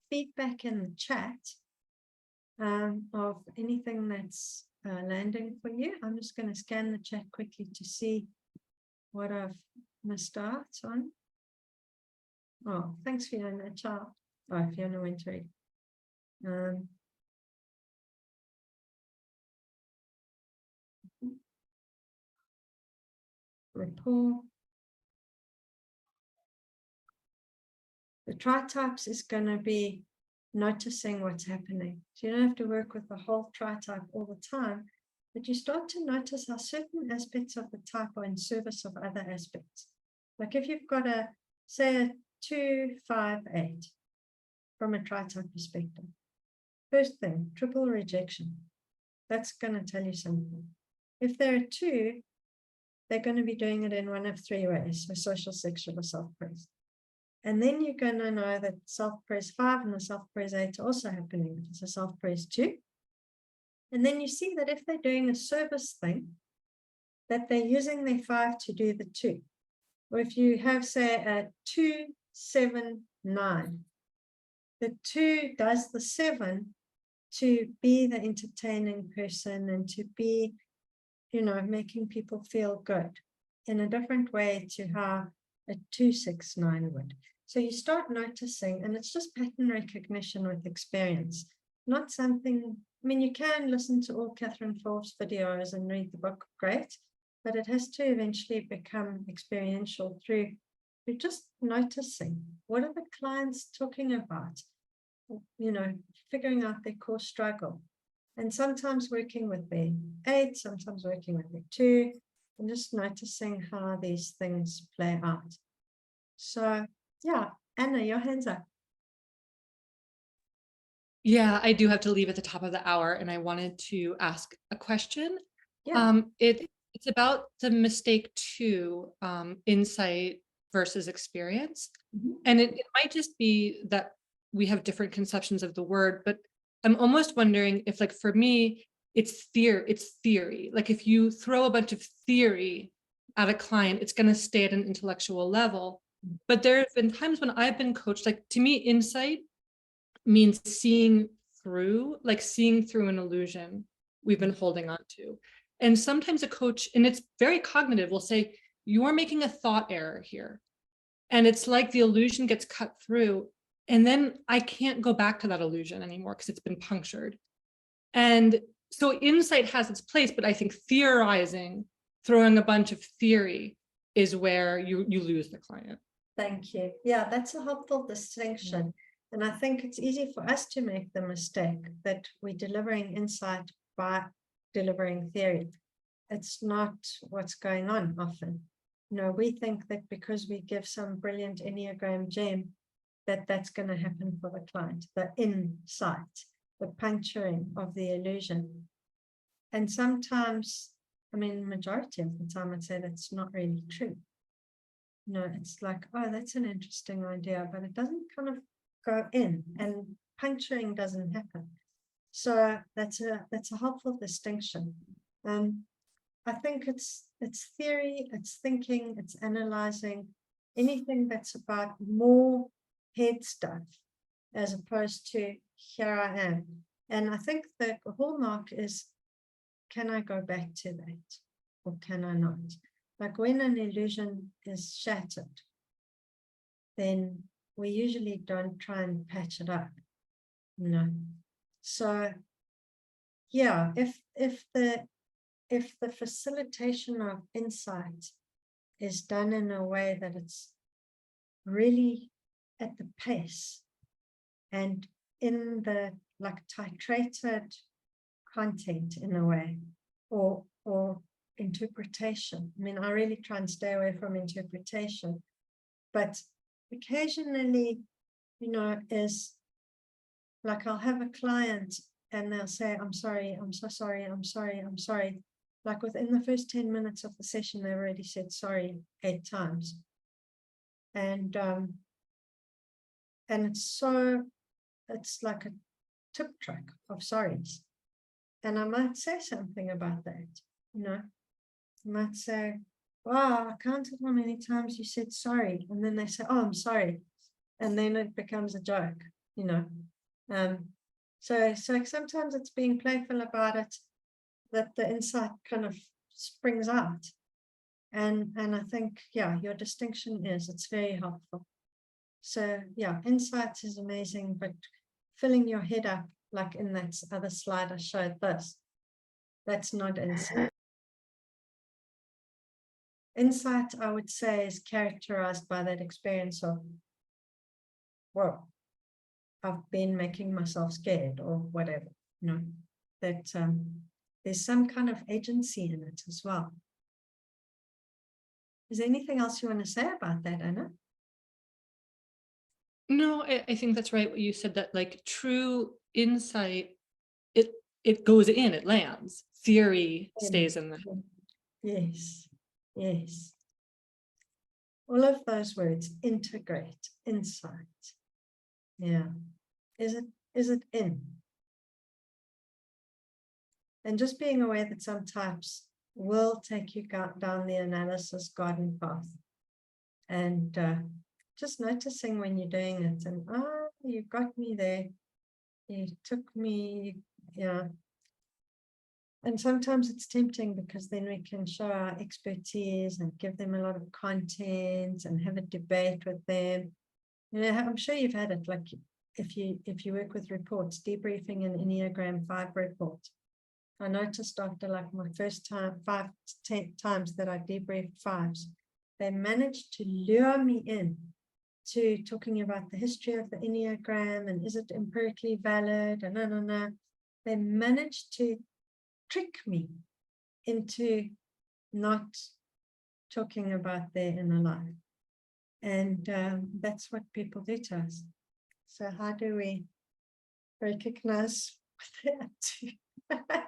feedback in the chat of anything that's landing for you. I'm just going to scan the chat quickly to see what I've missed out on. Oh, thanks, Fiona. Ciao. Oh, Fiona went to read. Rapport. The tri-types is going to be noticing what's happening. So you don't have to work with the whole tri-type all the time, but you start to notice how certain aspects of the type are in service of other aspects. Like if you've got say a 2, 5, 8 from a tri-type perspective. First thing, triple rejection. That's going to tell you something. If they're a 2, they're going to be doing it in one of 3 ways, so social, sexual, or self-praise. And then you're going to know that self-praise 5 and the self-praise 8 are also happening. It's a self-praise 2. And then you see that if they're doing a service thing, that they're using their 5 to do the 2. Or if you have, say, a 2, 7, 9, the 2 does the 7 to be the entertaining person and to be, making people feel good in a different way to how a 269 would. So you start noticing, and it's just pattern recognition with experience, not something, I mean, you can listen to all Catherine Forbes videos and read the book, great, but it has to eventually become experiential through just noticing, what are the clients talking about? You know, figuring out their core struggle. And sometimes working with their 8, sometimes working with their 2, and just noticing how these things play out. So, yeah, Anna, your hands up. Yeah, I do have to leave at the top of the hour, and I wanted to ask a question. Yeah. It's about the mistake 2, insight versus experience. And it might just be that we have different conceptions of the word, but I'm almost wondering if, like, for me, it's theory. Like, if you throw a bunch of theory at a client, it's going to stay at an intellectual level. But there have been times when I've been coached, like, to me, insight means seeing through an illusion we've been holding on to. And sometimes a coach, and it's very cognitive, will say, you're making a thought error here. And it's like the illusion gets cut through, and then I can't go back to that illusion anymore because it's been punctured. And so insight has its place, but I think theorizing, throwing a bunch of theory, is where you lose the client. Thank you. Yeah, that's a helpful distinction. And I think it's easy for us to make the mistake that we're delivering insight by delivering theory. It's not what's going on often. You know, we think that because we give some brilliant Enneagram gem, that's going to happen for the client, the insight, the puncturing of the illusion. And sometimes, I mean, majority of the time, I'd say that's not really true. No, it's like, oh, that's an interesting idea, but it doesn't kind of go in, and puncturing doesn't happen. So that's a helpful distinction. I think it's theory, it's thinking, it's analyzing, anything that's about more head stuff as opposed to here I am. And I think the hallmark is, can I go back to that or can I not? Like when an illusion is shattered, then we usually don't try and patch it up, you know. So yeah, if the facilitation of insight is done in a way that it's really at the pace and in the like titrated content in a way, or interpretation. I mean, I really try and stay away from interpretation, but occasionally, you know, is like I'll have a client and they'll say, I'm sorry, I'm so sorry, I'm sorry, I'm sorry. Like within the first 10 minutes of the session, they already said sorry 8 times. And it's like a tip track of sorries. And I might say something about that, you know. I might say, wow, I counted how many times you said sorry. And then they say, oh, I'm sorry. And then it becomes a joke, you know. So sometimes it's being playful about it, that the insight kind of springs out. And I think, yeah, your distinction is, it's very helpful. So yeah, insights is amazing, but filling your head up, like in that other slide I showed this, that's not insight. Insight, I would say, is characterized by that experience of, well, I've been making myself scared or whatever, you know, that there's some kind of agency in it as well. Is there anything else you want to say about that, Anna? No, I think that's right. What you said, that like true insight, it goes in, it lands. Theory stays in there. Yes, yes. All of those words, integrate, insight. Yeah. Is it in? And just being aware that some types will take you down the analysis garden path. And just noticing when you're doing it, and you got me there. You took me, yeah. And sometimes it's tempting because then we can show our expertise and give them a lot of content and have a debate with them. You know, I'm sure you've had it, like if you work with reports, debriefing an Enneagram 5 report. I noticed after like my first time, 5 to 10 times that I debriefed 5s, they managed to lure me in to talking about the history of the Enneagram and is it empirically valid and They managed to trick me into not talking about their inner life. And that's what people do to us. So how do we recognize what they're up to?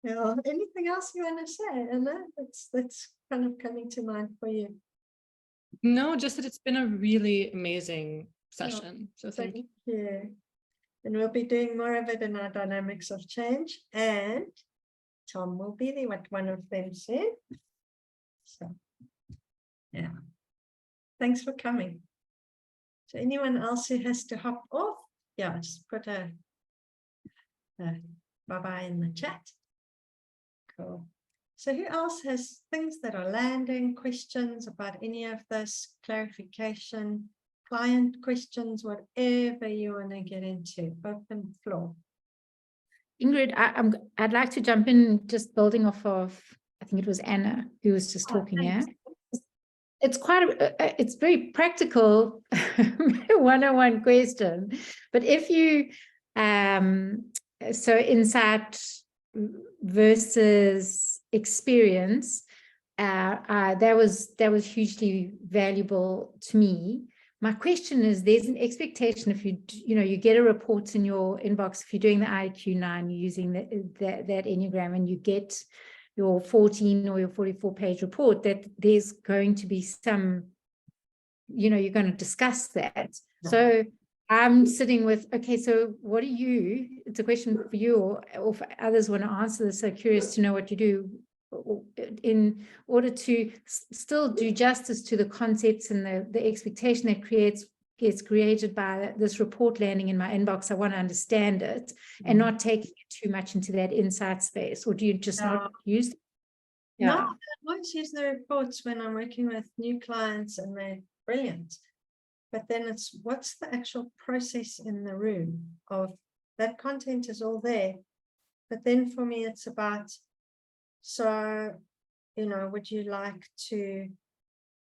Yeah, anything else you want to say, Anna? That's kind of coming to mind for you. No, just that it's been a really amazing session. So thank you. you. And we'll be doing more of it in our dynamics of change. And Tom will be there, what one of them said. So, yeah. Thanks for coming. So anyone else who has to hop off, yeah, just put a bye-bye in the chat. Cool. So who else has things that are landing, questions about any of this, clarification, client questions, whatever you want to get into, open floor. Ingrid, I'd like to jump in, just building off of, I think it was Anna who was just talking. Yeah, it's it's very practical 101 question, but if you so insight versus experience, that was hugely valuable to me. My question is, there's an expectation if you get a report in your inbox, if you're doing the IQ9, you're using that Enneagram, and you get your 14 or your 44-page report, that there's going to be some, you're going to discuss that. Yeah. So I'm sitting with, okay, so what do you, it's a question for you or for others want to answer this, so curious to know what you do in order to still do justice to the concepts and the expectation that gets created by this report landing in my inbox. I want to understand it and not taking it too much into that insight space. Or do you just not use it? Yeah. No, I always use the reports when I'm working with new clients and they're brilliant. But then it's what's the actual process in the room of that content is all there. But then for me, it's about, so, would you like to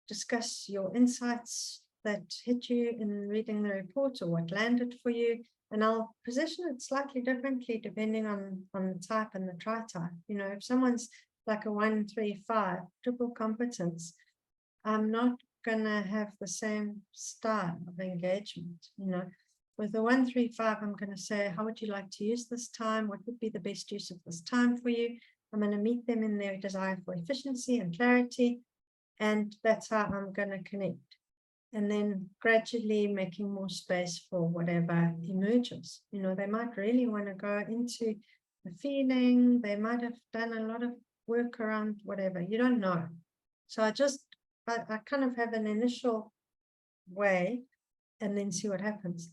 discuss your insights that hit you in reading the report or what landed for you? And I'll position it slightly differently depending on the type and the tri-type. If someone's like a 1-3-5, triple competence, I'm not going to have the same style of engagement. With the 1-3-5, I'm going to say, how would you like to use this time? What would be the best use of this time for you? I'm going to meet them in their desire for efficiency and clarity. And that's how I'm going to connect. And then gradually making more space for whatever emerges. They might really want to go into the feeling. They might have done a lot of work around whatever. You don't know. So I kind of have an initial way and then see what happens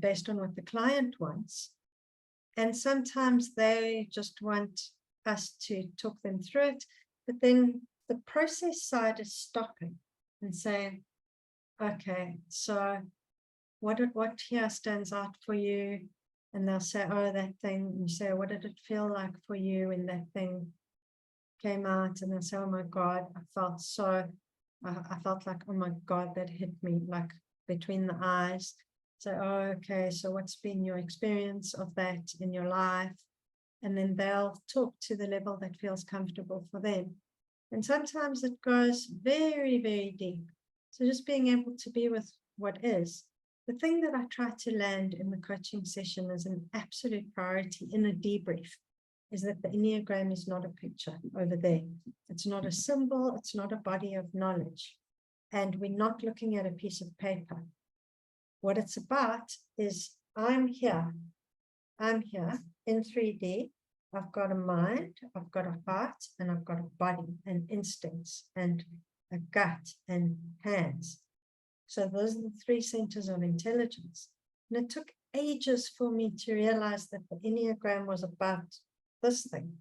based on what the client wants. And sometimes they just want us to talk them through it, but then the process side is stopping and saying, okay, so what here stands out for you? And they'll say, oh, that thing. And you say, what did it feel like for you when that thing came out? And they'll say, oh my God, I felt like, oh my God, that hit me like between the eyes. So, oh, okay, so what's been your experience of that in your life? And then they'll talk to the level that feels comfortable for them. And sometimes it goes very, very deep. So just being able to be with what is. The thing that I try to land in the coaching session as an absolute priority in a debrief is that the Enneagram is not a picture over there. It's not a symbol. It's not a body of knowledge. And we're not looking at a piece of paper. What it's about is I'm here in 3D. I've got a mind, I've got a heart, and I've got a body and instincts and a gut and hands. So those are the 3 centers of intelligence. And it took ages for me to realize that the Enneagram was about this thing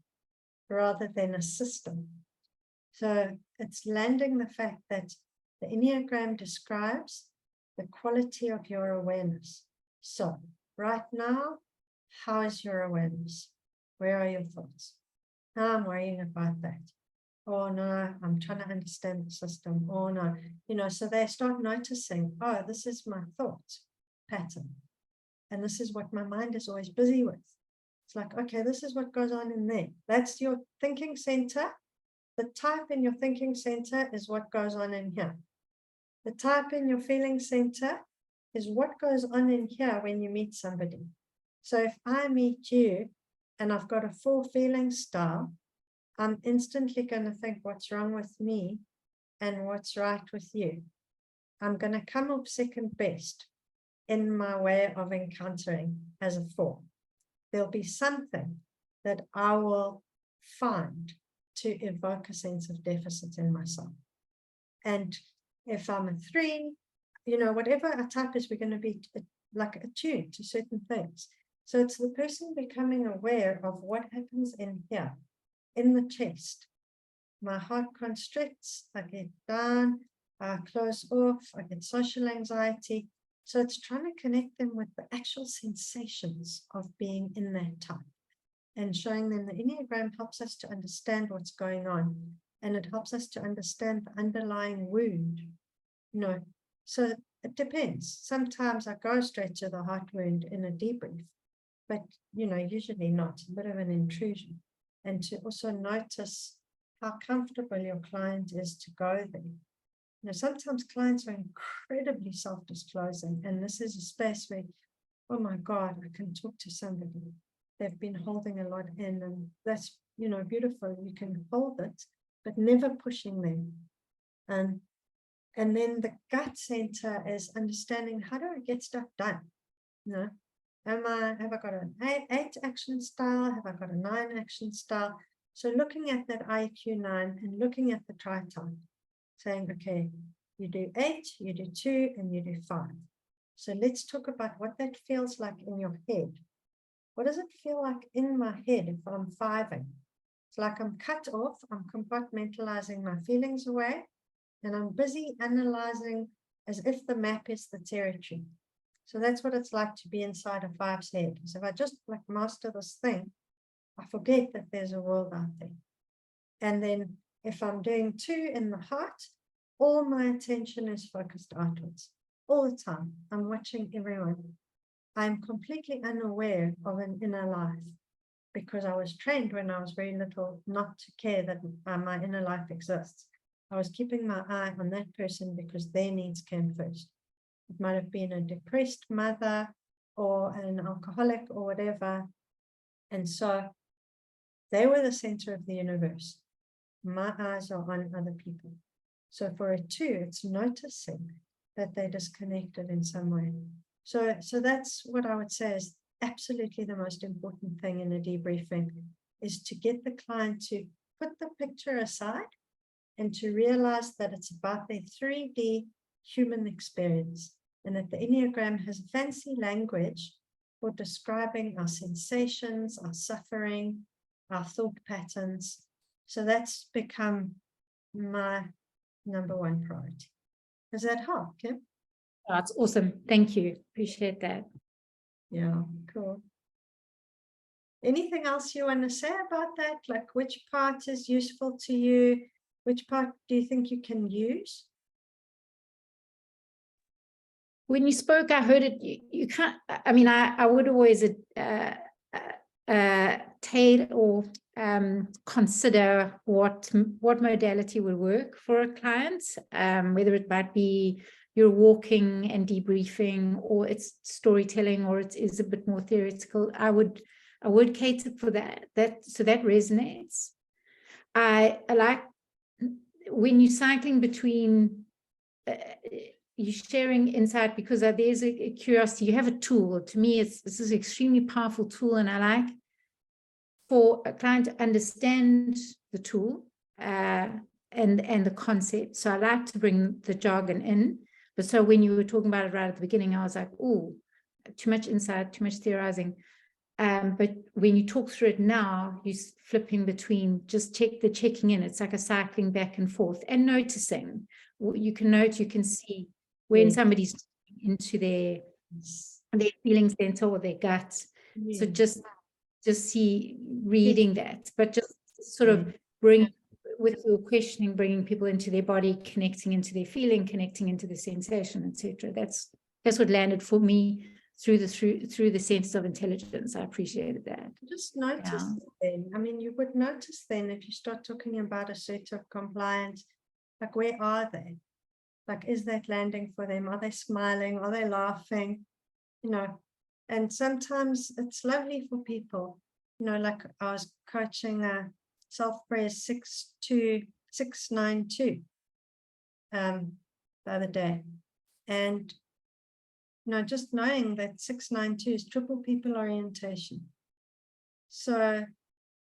rather than a system. So it's landing the fact that the Enneagram describes the quality of your awareness. So right now, how is your awareness? Where are your thoughts? Now I'm worrying about that. Oh no, I'm trying to understand the system. Oh no, so they start noticing, oh, this is my thought pattern. And this is what my mind is always busy with. It's like, okay, this is what goes on in there. That's your thinking center. The type in your thinking center is what goes on in here. The type in your feeling center is what goes on in here when you meet somebody. So if I meet you and I've got a 4 feeling style, I'm instantly going to think what's wrong with me and what's right with you. I'm going to come up second best in my way of encountering as a 4. There'll be something that I will find to evoke a sense of deficit in myself. And if I'm a 3, whatever our type is, we're going to be like attuned to certain things. So it's the person becoming aware of what happens in here, in the chest. My heart constricts, I get down, I close off, I get social anxiety. So it's trying to connect them with the actual sensations of being in that type and showing them the Enneagram helps us to understand what's going on, and it helps us to understand the underlying wound. So it depends. Sometimes I go straight to the heart wound in a debrief, but usually not, a bit of an intrusion. And to also notice how comfortable your client is to go there. Sometimes clients are incredibly self-disclosing, and this is a space where, oh my God, I can talk to somebody. They've been holding a lot in, and that's, beautiful. You can hold it, but never pushing them. And then the gut center is understanding, how do I get stuff done? Have I got an 8 action style? Have I got a 9 action style? So looking at that IQ 9 and looking at the tri-type, saying, okay, you do 8, you do 2, and you do 5. So let's talk about what that feels like in your head. What does it feel like in my head if I'm 5ing? It's like I'm cut off, I'm compartmentalizing my feelings away, and I'm busy analyzing as if the map is the territory. So that's what it's like to be inside a 5's head. So if I just master this thing, I forget that there's a world out there. And then if I'm doing 2 in the heart, all my attention is focused outwards. All the time, I'm watching everyone. I'm completely unaware of an inner life because I was trained when I was very little not to care that my inner life exists. I was keeping my eye on that person because their needs came first. It might have been a depressed mother or an alcoholic or whatever. And so they were the center of the universe. My eyes are on other people. So for a 2, it's noticing that they're disconnected in some way. So that's what I would say is absolutely the most important thing in a debriefing, is to get the client to put the picture aside and to realize that it's about their 3D human experience, and that the Enneagram has fancy language for describing our sensations, our suffering, our thought patterns. So that's become my number 1 priority. Does that help, Kim? That's awesome. Thank you. Appreciate that. Yeah, cool. Anything else you want to say about that? Like, which part is useful to you? Which part do you think you can use? When you spoke, I heard it. You can't. I mean, I would always take or consider what modality will work for a client, whether it might be you're walking and debriefing, or it's storytelling, or it is a bit more theoretical. I would cater for that. So that resonates. I like when you're cycling between you sharing insight, because there's a curiosity. You have a tool. To me, this is an extremely powerful tool, and I like for a client to understand the tool and the concept. So I like to bring the jargon in. But so when you were talking about it right at the beginning, I was like, oh, too much insight, too much theorizing. But when you talk through it now, you're flipping between just checking in. It's like a cycling back and forth and noticing. You can see when somebody's into their feeling center or their gut. So just reading that, but just sort of with your questioning, bringing people into their body, connecting into their feeling, connecting into the sensation, etc. That's what landed for me through the sense of intelligence. I appreciated that. Just notice then. I mean, you would notice then if you start talking about assertive compliance, like where are they? Like, is that landing for them? Are they smiling? Are they laughing? You know, and sometimes it's lovely for people, you know, like I was coaching a self-prayer 692 the other day. And you know, just knowing that 692 is triple people orientation. So,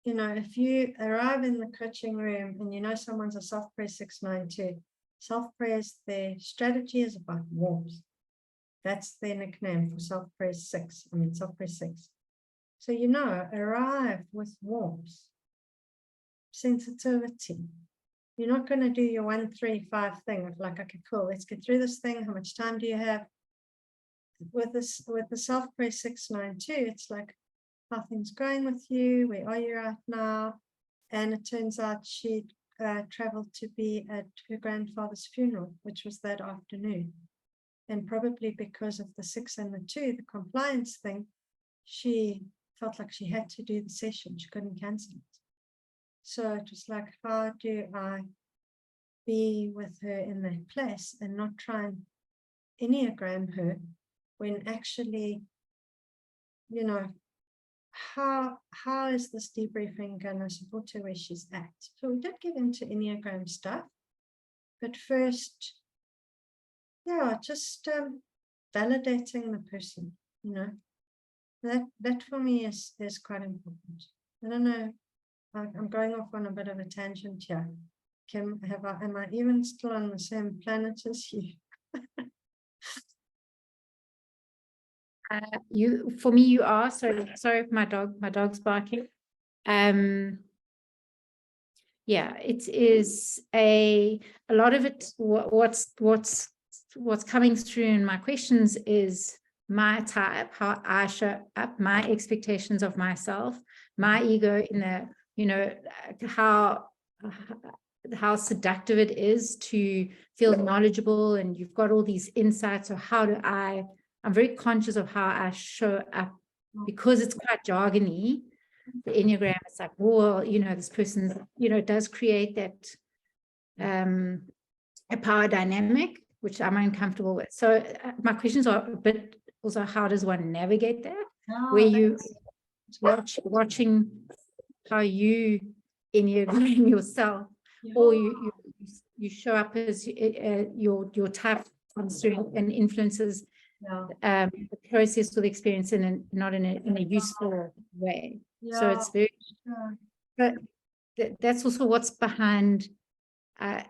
you know, if you arrive in the coaching room and you know someone's a self-prayer 692, self-prayers, their strategy is about warmth. That's their nickname for self-prayer 6. I mean, self-prayer 6. So, you know, arrive with warmth, sensitivity. You're not going to do your 1, 3, 5 thing of like, okay, cool, let's get through this thing. How much time do you have? With the self-prayer 692, it's like, how things going with you? Where are you right now? And it turns out she traveled to be at her grandfather's funeral, which was that afternoon. And probably because of the 6 and the 2, the compliance thing, she felt like she had to do the session. She couldn't cancel it. So it was like, how do I be with her in that place and not try and Enneagram her when actually, you know, how is this debriefing going to support her where she's at? So we did get into Enneagram stuff, but first, just validating the person, you know, that for me is quite important. I don't know, I'm going off on a bit of a tangent here. Kim, am I even still on the same planet as you? For me, you are. Sorry if my dog's barking. Yeah, it is a lot of it. What's coming through in my questions is my type, how I show up, my expectations of myself, my ego in the, you know, how seductive it is to feel knowledgeable and you've got all these insights. So I'm very conscious of how I show up because it's quite jargony. The Enneagram, it's like, well, you know, this person, you know, does create that a power dynamic, which I'm uncomfortable with. So my questions are a bit also, how does one navigate that? Where you watching how you Enneagram yourself, or you show up as your type comes through and influences the process or the experience not in a useful way. So it's very, but that's also what's behind. I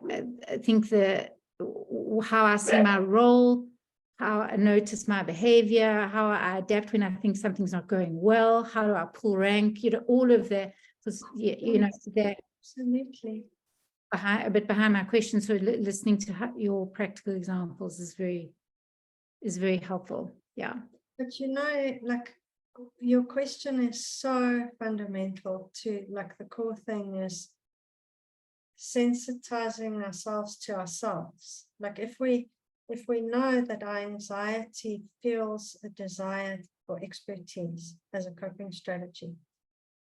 think how I see my role, how I notice my behavior, how I adapt when I think something's not going well, how do I pull rank, you know, all of that. You know, that absolutely behind my question. So listening to your practical examples is very helpful. Yeah. But you know, like your question is so fundamental to, like, the core thing is sensitizing ourselves to ourselves. Like if we know that our anxiety feels a desire for expertise as a coping strategy,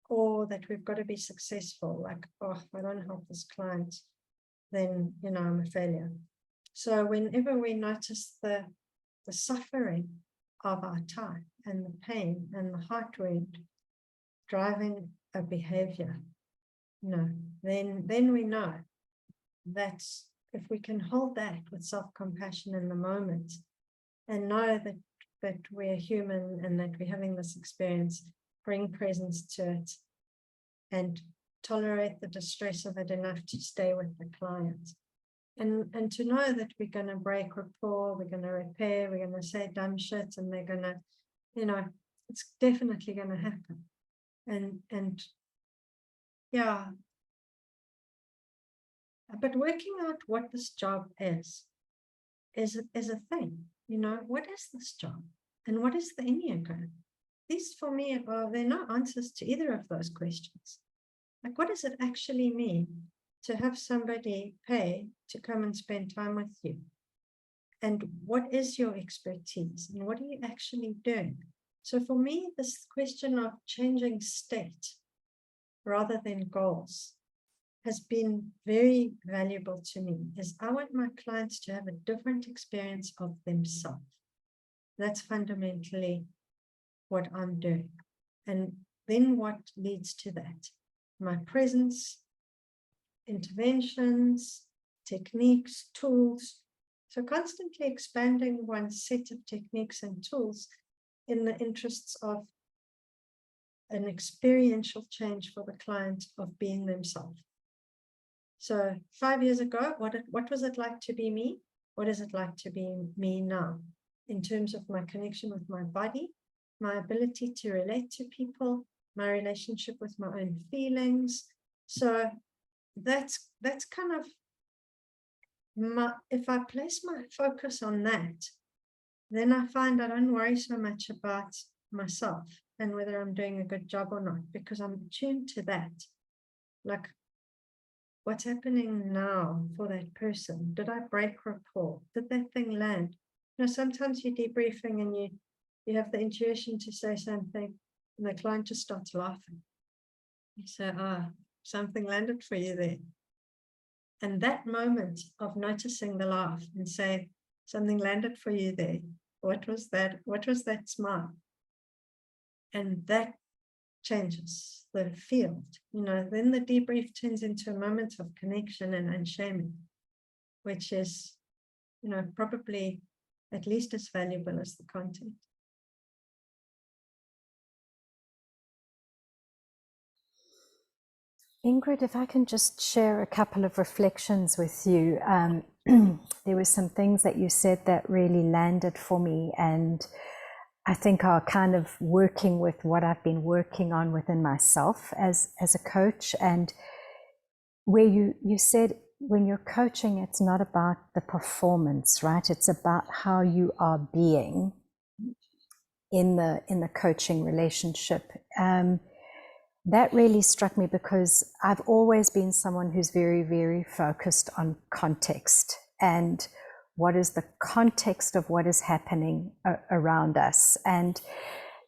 or that we've got to be successful, like, oh, if I don't help this client, then, you know, I'm a failure. So whenever we notice the suffering of our type and the pain and the heart wound driving a behavior, then we know that if we can hold that with self-compassion in the moment and know that we're human and that we're having this experience, bring presence to it and tolerate the distress of it enough to stay with the client. And to know that we're going to break rapport, we're going to repair, we're going to say dumb shit, and they're going to, you know, It's definitely going to happen. And yeah. But working out what this job is a thing. You know, what is this job? And what is the Enneagram? These for me they're no answers to either of those questions. Like, what does it actually mean to have somebody pay to come and spend time with you? And what is your expertise? And what are you actually doing? So for me, this question of changing state rather than goals has been very valuable to me, is I want my clients to have a different experience of themselves. That's fundamentally what I'm doing. And then what leads to that? My presence, interventions, techniques, tools. So constantly expanding one's set of techniques and tools in the interests of an experiential change for the client of being themselves. So 5 years ago, what was it like to be me? What is it like to be me now? In terms of my connection with my body, my ability to relate to people, my relationship with my own feelings. So that's kind of if I place my focus on that, then I find I don't worry so much about myself and whether I'm doing a good job or not, because I'm tuned to that. Like, what's happening now for that person? Did I break rapport? Did that thing land? You know, sometimes you're debriefing and you have the intuition to say something and the client just starts laughing. You say, something landed for you there. And that moment of noticing the laugh and say, something landed for you there. What was that? What was that smile? And that changes the field. You know, then the debrief turns into a moment of connection and unshaming, which is, you know, probably at least as valuable as the content. Ingrid, if I can just share a couple of reflections with you. There were some things that you said that really landed for me, and I think are kind of working with what I've been working on within myself as a coach. And where you said, when you're coaching, it's not about the performance, right? It's about how you are being in the coaching relationship. That really struck me because I've always been someone who's very, very focused on context and what is the context of what is happening around us. And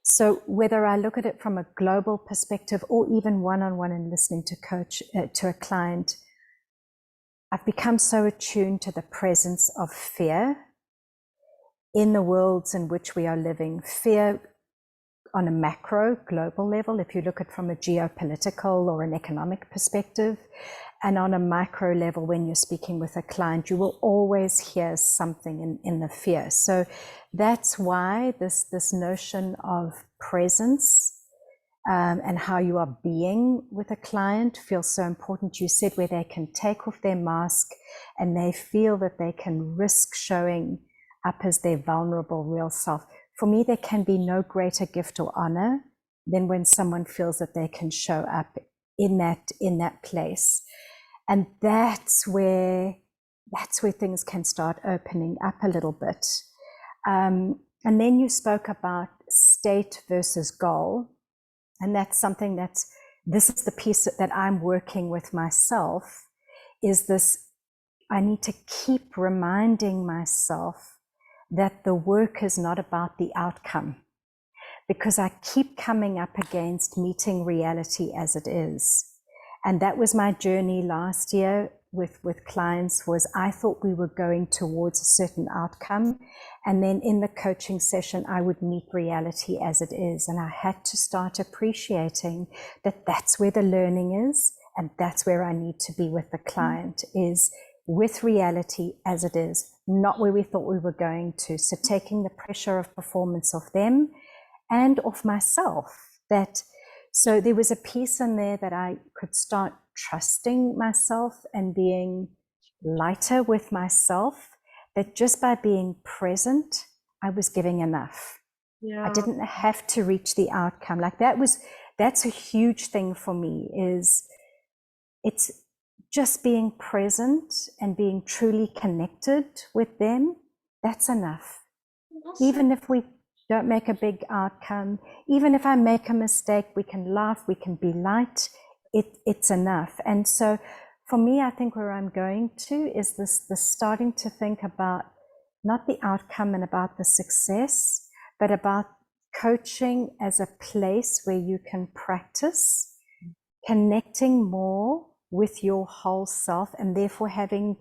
so whether I look at it from a global perspective or even one-on-one and listening to a client, I've become so attuned to the presence of fear in the worlds in which we are living. Fear on a macro global level, if you look at it from a geopolitical or an economic perspective, and on a micro level, when you're speaking with a client, you will always hear something in the fear. So that's why this notion of presence and how you are being with a client feels so important. You said where they can take off their mask and they feel that they can risk showing up as their vulnerable real self. For me, there can be no greater gift or honor than when someone feels that they can show up in that place. And that's where things can start opening up a little bit. And then you spoke about state versus goal. And that's something this is the piece that I'm working with myself, is this, I need to keep reminding myself that the work is not about the outcome, because I keep coming up against meeting reality as it is. And that was my journey last year with clients, was I thought we were going towards a certain outcome. And then in the coaching session, I would meet reality as it is. And I had to start appreciating that that's where the learning is. And that's where I need to be with the client, is with reality as it is, not where we thought we were going to. So taking the pressure of performance off them and off myself. So there was a piece in there that I could start trusting myself and being lighter with myself, that just by being present, I was giving enough. Yeah. I didn't have to reach the outcome. Like that's a huge thing for me, is it's just being present and being truly connected with them. That's enough. Also, Even if we don't make a big outcome, even if I make a mistake, we can laugh, we can be light. It's enough. And so for me, I think where I'm going to is this starting to think about not the outcome and about the success, but about coaching as a place where you can practice connecting more with your whole self, and therefore having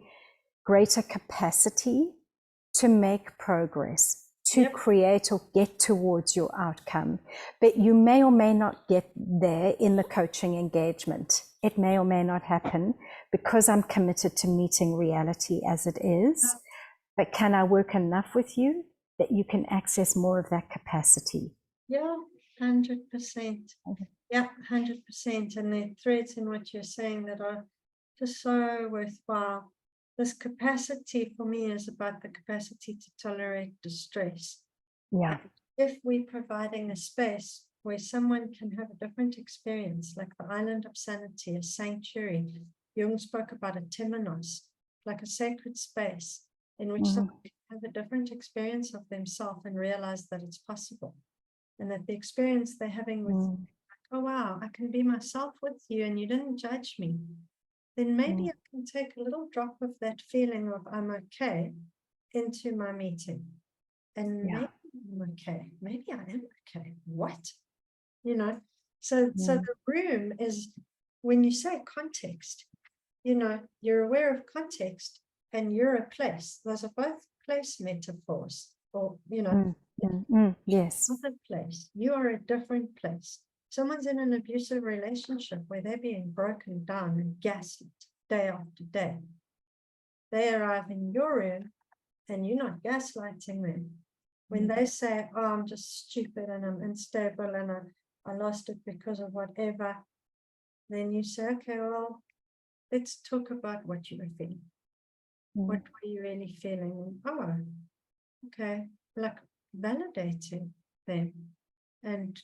greater capacity to make progress, to Yep. create or get towards your outcome. But you may or may not get there in the coaching engagement. It may or may not happen because I'm committed to meeting reality as it is. But can I work enough with you that you can access more of that capacity? Yeah, 100%. Yeah, 100%. And there are threads in what you're saying that are just so worthwhile. This capacity for me is about the capacity to tolerate distress. Yeah. And if we're providing a space where someone can have a different experience, like the island of sanity, a sanctuary, Jung spoke about a temenos, like a sacred space in which someone can have a different experience of themselves and realize that it's possible. And that the experience they're having with, oh wow, I can be myself with you and you didn't judge me. Then maybe I can take a little drop of that feeling of I'm okay into my meeting. And maybe I'm okay. Maybe I am okay. What? So the room is, when you say context, you're aware of context and you're a place. Those are both place metaphors, or, Yes. not a place. You are a different place. Someone's in an abusive relationship where they're being broken down and gaslit day after day. They arrive in your room and you're not gaslighting them. When they say, oh, I'm just stupid and I'm unstable and I lost it because of whatever, then you say, okay, well, let's talk about what you were feeling. What were you really feeling? Oh, okay, like validating them, and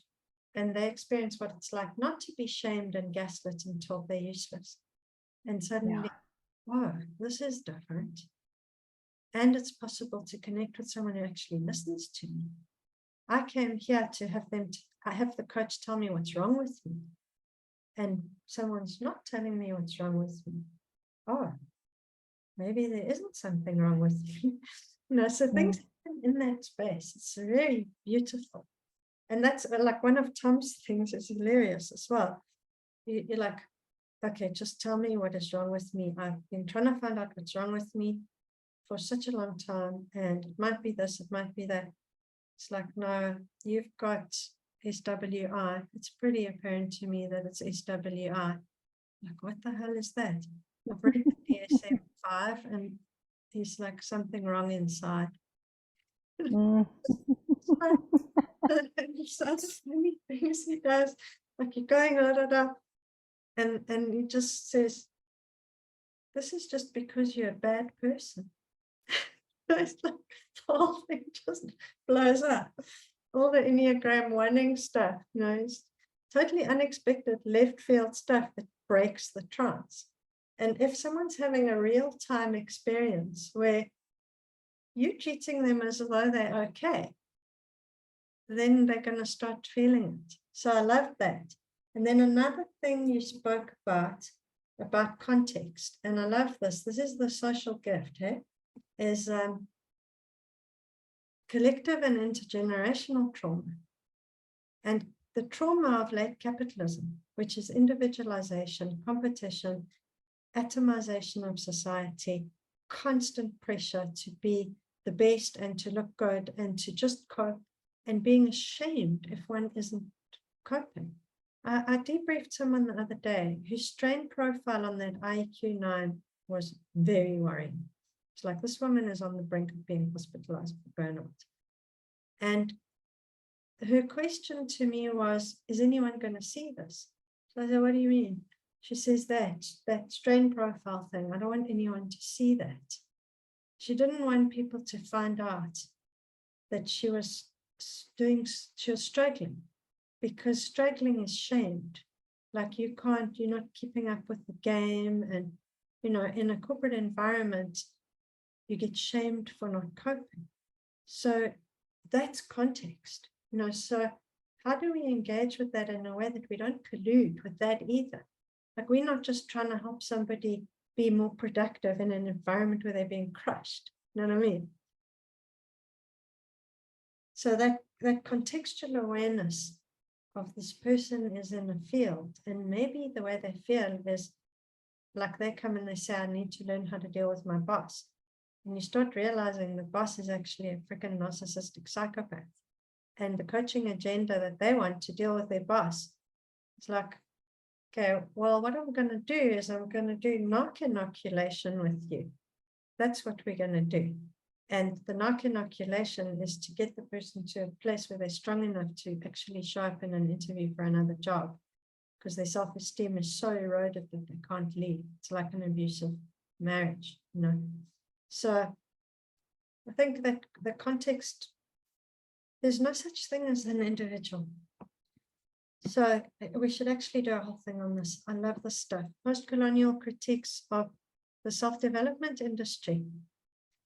they experience what it's like not to be shamed and gaslit and told they're useless, and suddenly, wow, this is different, and it's possible to connect with someone who actually listens to me. I came here to have I have the coach tell me what's wrong with me, and someone's not telling me what's wrong with me. Oh, maybe there isn't something wrong with you. So things happen in that space. It's very beautiful. And that's like one of Tom's things is hilarious as well. You're like, okay, just tell me what is wrong with me. I've been trying to find out what's wrong with me for such a long time. And it might be this, it might be that. It's like, no, you've got SWI. It's pretty apparent to me that it's SWI. Like, what the hell is that? I've read the DSM-5 and he's like, something wrong inside. So many things he does, like you're going and he just says, this is just because you're a bad person. It's like the whole thing just blows up. All the Enneagram 1ing stuff, it's totally unexpected left field stuff that breaks the trance. And if someone's having a real-time experience where you're treating them as though they're okay, then they're going to start feeling it. So I love that. And then another thing you spoke about context, and I love this. This is the social gift, is collective and intergenerational trauma. And the trauma of late capitalism, which is individualization, competition, atomization of society, constant pressure to be the best and to look good and to just cope, and being ashamed if one isn't coping. I debriefed someone the other day whose strain profile on that IQ 9 was very worrying. It's like, this woman is on the brink of being hospitalized for burnout. And her question to me was, is anyone going to see this? So I said, what do you mean? She says that strain profile thing, I don't want anyone to see that. She didn't want people to find out that she was you're struggling, because struggling is shamed. Like you're not keeping up with the game. And, in a corporate environment, you get shamed for not coping. So that's context, so how do we engage with that in a way that we don't collude with that either? Like we're not just trying to help somebody be more productive in an environment where they're being crushed. You know what I mean? So that contextual awareness of this person is in a field, and maybe the way they feel is like they come and they say, I need to learn how to deal with my boss. And you start realizing the boss is actually a freaking narcissistic psychopath. And the coaching agenda that they want to deal with their boss, it's like, okay, well, what I'm going to do is I'm going to do knock inoculation with you. That's what we're going to do. And the knock inoculation is to get the person to a place where they're strong enough to actually show up in an interview for another job, because their self-esteem is so eroded that they can't leave. It's like an abusive marriage, So I think that the context, there's no such thing as an individual. So we should actually do a whole thing on this. I love this stuff. Post-colonial critiques of the self-development industry.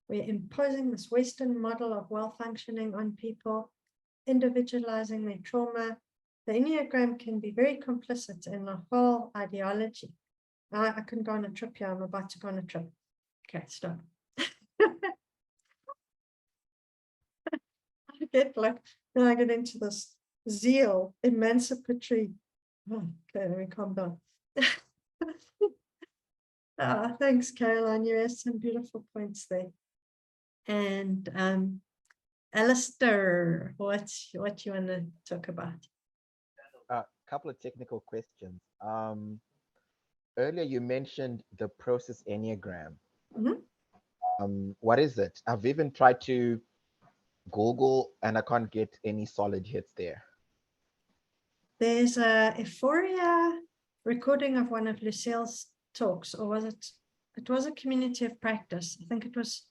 We're imposing this Western model of well-functioning on people, individualizing their trauma. The Enneagram can be very complicit in the whole ideology. I can go on a trip here. I'm about to go on a trip. Okay, stop. I get into this zeal, emancipatory. Oh, okay, let me calm down. Thanks, Caroline. You asked some beautiful points there. And Alistair, what you want to talk about? A couple of technical questions. Earlier you mentioned the process Enneagram. Mm-hmm. What is it? I've even tried to Google and I can't get any solid hits there. There's a Euphoria recording of one of Lucille's talks, or was it? It was a community of practice. I think it was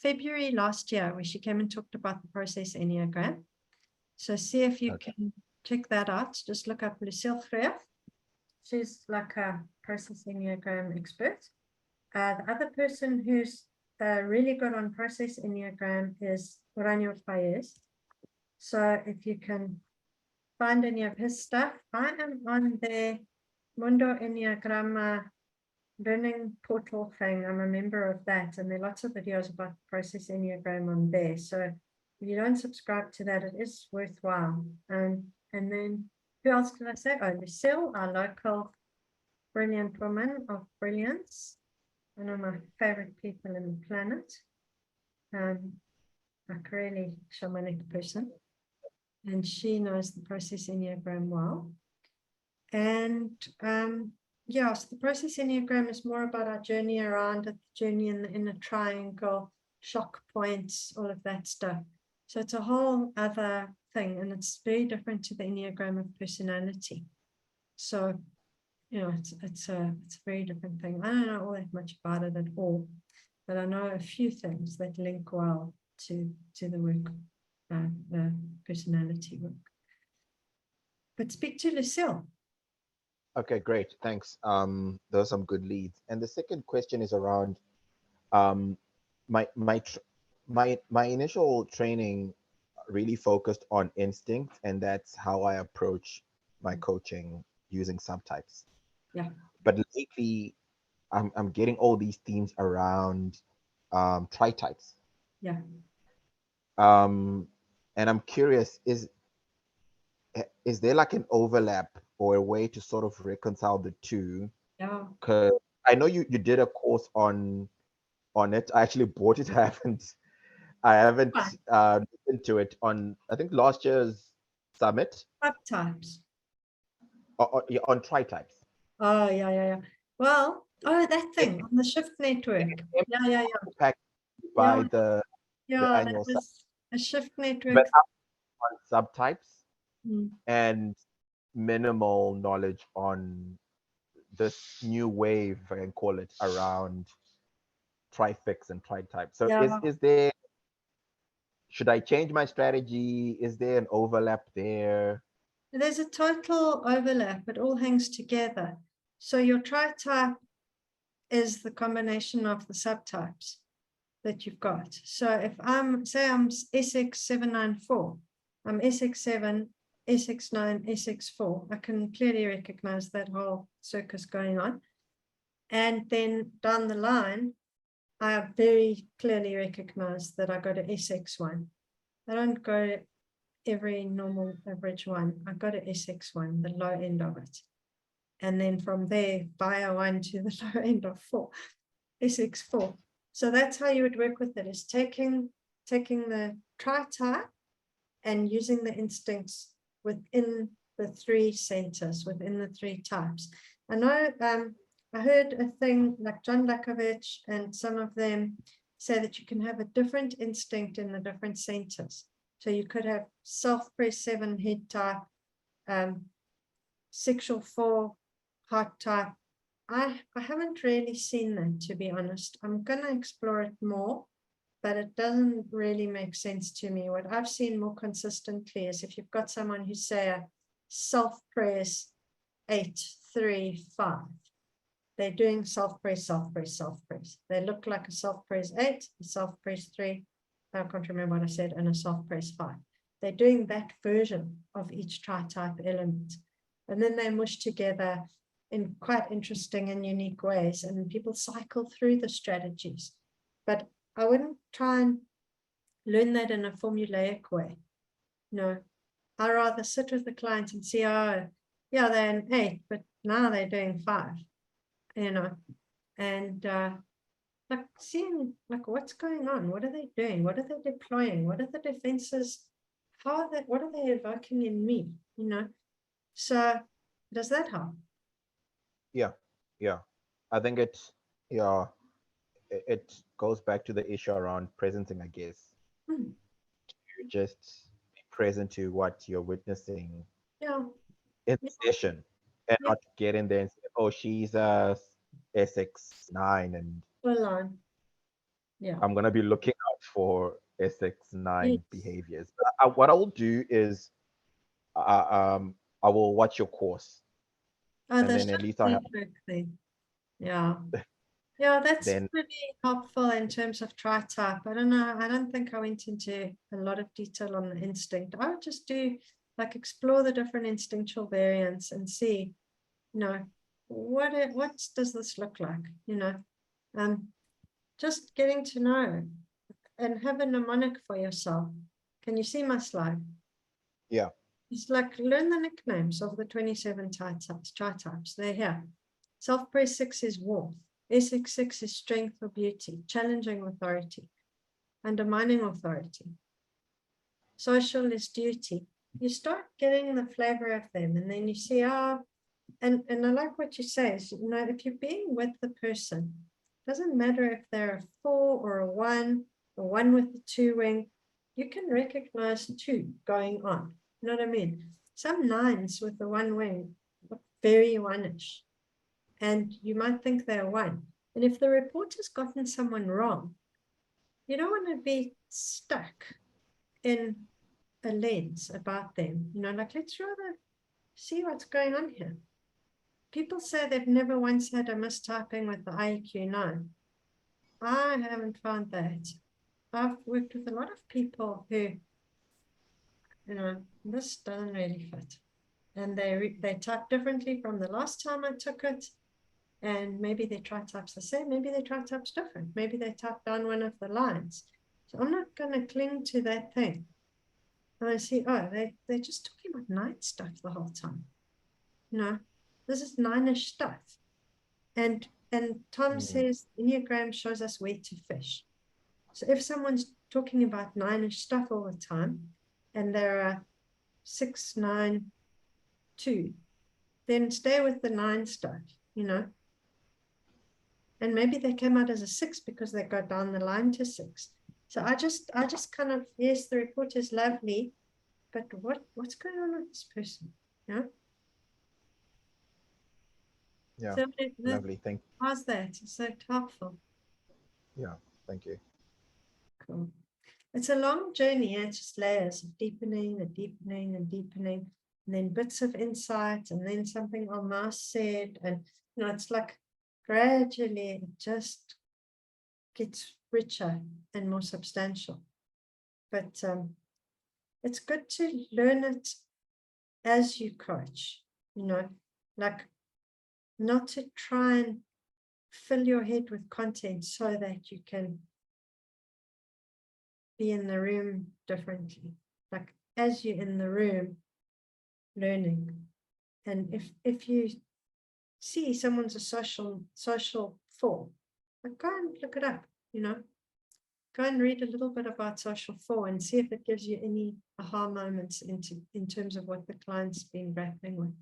February last year where she came and talked about the process Enneagram. So see if you can check that out. Just look up Lucille Freer. She's like a process Enneagram expert. The other person who's really good on process Enneagram is Ranyo Fayez. So if you can find any of his stuff, I am on the Mundo Enneagramma learning portal thing. I'm a member of that, and there are lots of videos about the process Enneagram on there. So if you don't subscribe to that, it is worthwhile. And then who else can I say? Oh, Lucille, our local brilliant woman of brilliance. One of my favorite people in the planet. Like a really shamanic person. And she knows the process Enneagram well. And yeah, so the process Enneagram is more about our journey around it, the journey in the inner triangle, shock points, all of that stuff. So it's a whole other thing, and it's very different to the Enneagram of personality. So, it's a very different thing. I don't know all that much about it at all, but I know a few things that link well to the work, the personality work. But speak to Lucille. Okay, great. Thanks. Those are some good leads. And the second question is around my initial training really focused on instinct, and that's how I approach my coaching using subtypes. Yeah. But lately, I'm getting all these themes around tri-types. Yeah. And I'm curious, is there like an overlap or a way to sort of reconcile the two? Yeah. Because I know you did a course on it. I actually bought it. I haven't listened to it on, I think, last year's summit. Subtypes. On tri-types. Oh, yeah. Well, that thing on the Shift Network. Yeah. Packed by the that annual was a Shift Network. But on subtypes Mm. and minimal knowledge on this new wave, if I can call it, around trifix and tri-type. So Yeah. is there, should I change my strategy? Is there an overlap there? There's a total overlap. It all hangs together. So your tri-type is the combination of the subtypes that you've got. So if I'm SX794, I'm SX7, SX9, SX4, I can clearly recognize that whole circus going on. And then down the line, I very clearly recognize that I go to SX1. I don't go to every normal average one. I go to SX1, the low end of it. And then from there, bio 1 to the low end of 4, SX4. So that's how you would work with it, is taking the tri-type and using the instincts within the 3 centers, within the 3 types. I know I heard a thing like John Lakovich and some of them say that you can have a different instinct in the different centers. So you could have self-press 7 head type, sexual 4 heart type. I haven't really seen that, to be honest. I'm going to explore it more, but it doesn't really make sense to me. What I've seen more consistently is if you've got someone who say a self-press 8, 3, 5. They're doing self-press, self-press, self-press. They look like a self-press 8, a self-press 3, I can't remember what I said, and a self-press 5. They're doing that version of each tri-type element. And then they mush together in quite interesting and unique ways, and people cycle through the strategies. But I wouldn't try and learn that in a formulaic way. No, I rather sit with the client and see, oh, yeah, they're an 8, but now they're doing 5. You know, and like seeing like what's going on, what are they doing, what are they deploying, what are the defenses, what are they evoking in me, you know? So does that help? Yeah, I think it goes back to the issue around presenting, I guess. You just be present to what you're witnessing in the session, and not get in there and say, oh, she's a SX9 and I'm gonna be looking out for SX9 behaviors. But what I will do is I will watch your course, and then at least I have that's then pretty helpful in terms of tri-type. I don't know, I don't think I went into a lot of detail on the instinct. I would just do like explore the different instinctual variants and see, you know, what does this look like, you know, just getting to know and have a mnemonic for yourself. Can you see my slide? Yeah. It's like learn the nicknames of the 27 tri-types. They're here. Self-press 6 is warmth. SX6 is strength or beauty, challenging authority, undermining authority. Social is duty. You start getting the flavor of them, and then you see, and I like what you say is, you know, if you're being with the person, doesn't matter if they're a 4 or a 1 with the 2 wing, you can recognize 2 going on. You know what I mean? Some 9s with the 1 wing look very 1-ish, and you might think they're 1. And if the reporter's gotten someone wrong, you don't want to be stuck in a lens about them. You know, like, let's rather see what's going on here. People say they've never once had a mistyping with the IEQ 9. I haven't found that. I've worked with a lot of people who, you know, this doesn't really fit. And they type differently from the last time I took it. And maybe their tri-type's the same, maybe their tri-type's different. Maybe they type down one of the lines. So I'm not going to cling to that thing. And I see, oh, they're just talking about 9 stuff the whole time. You know, this is 9-ish stuff. And Tom says Enneagram shows us where to fish. So if someone's talking about 9-ish stuff all the time, and they're a 6, 9, 2, then stay with the 9 stuff, you know. And maybe they came out as a 6 because they got down the line to 6. So I just kind of, yes, the report is lovely, but what's going on with this person? Yeah. Yeah. So Lovely. Thank you. how's that? It's so helpful. Yeah. Thank you. Cool. it's a long journey. It's just layers of deepening and deepening and deepening, and then bits of insight, and then something almost said, and it's like gradually it just gets richer and more substantial. But it's good to learn it as you coach, like not to try and fill your head with content so that you can be in the room differently. Like as you're in the room learning, and if you see someone's a social 4, like go and look it up, go and read a little bit about social 4 and see if it gives you any aha moments in terms of what the client's been grappling with.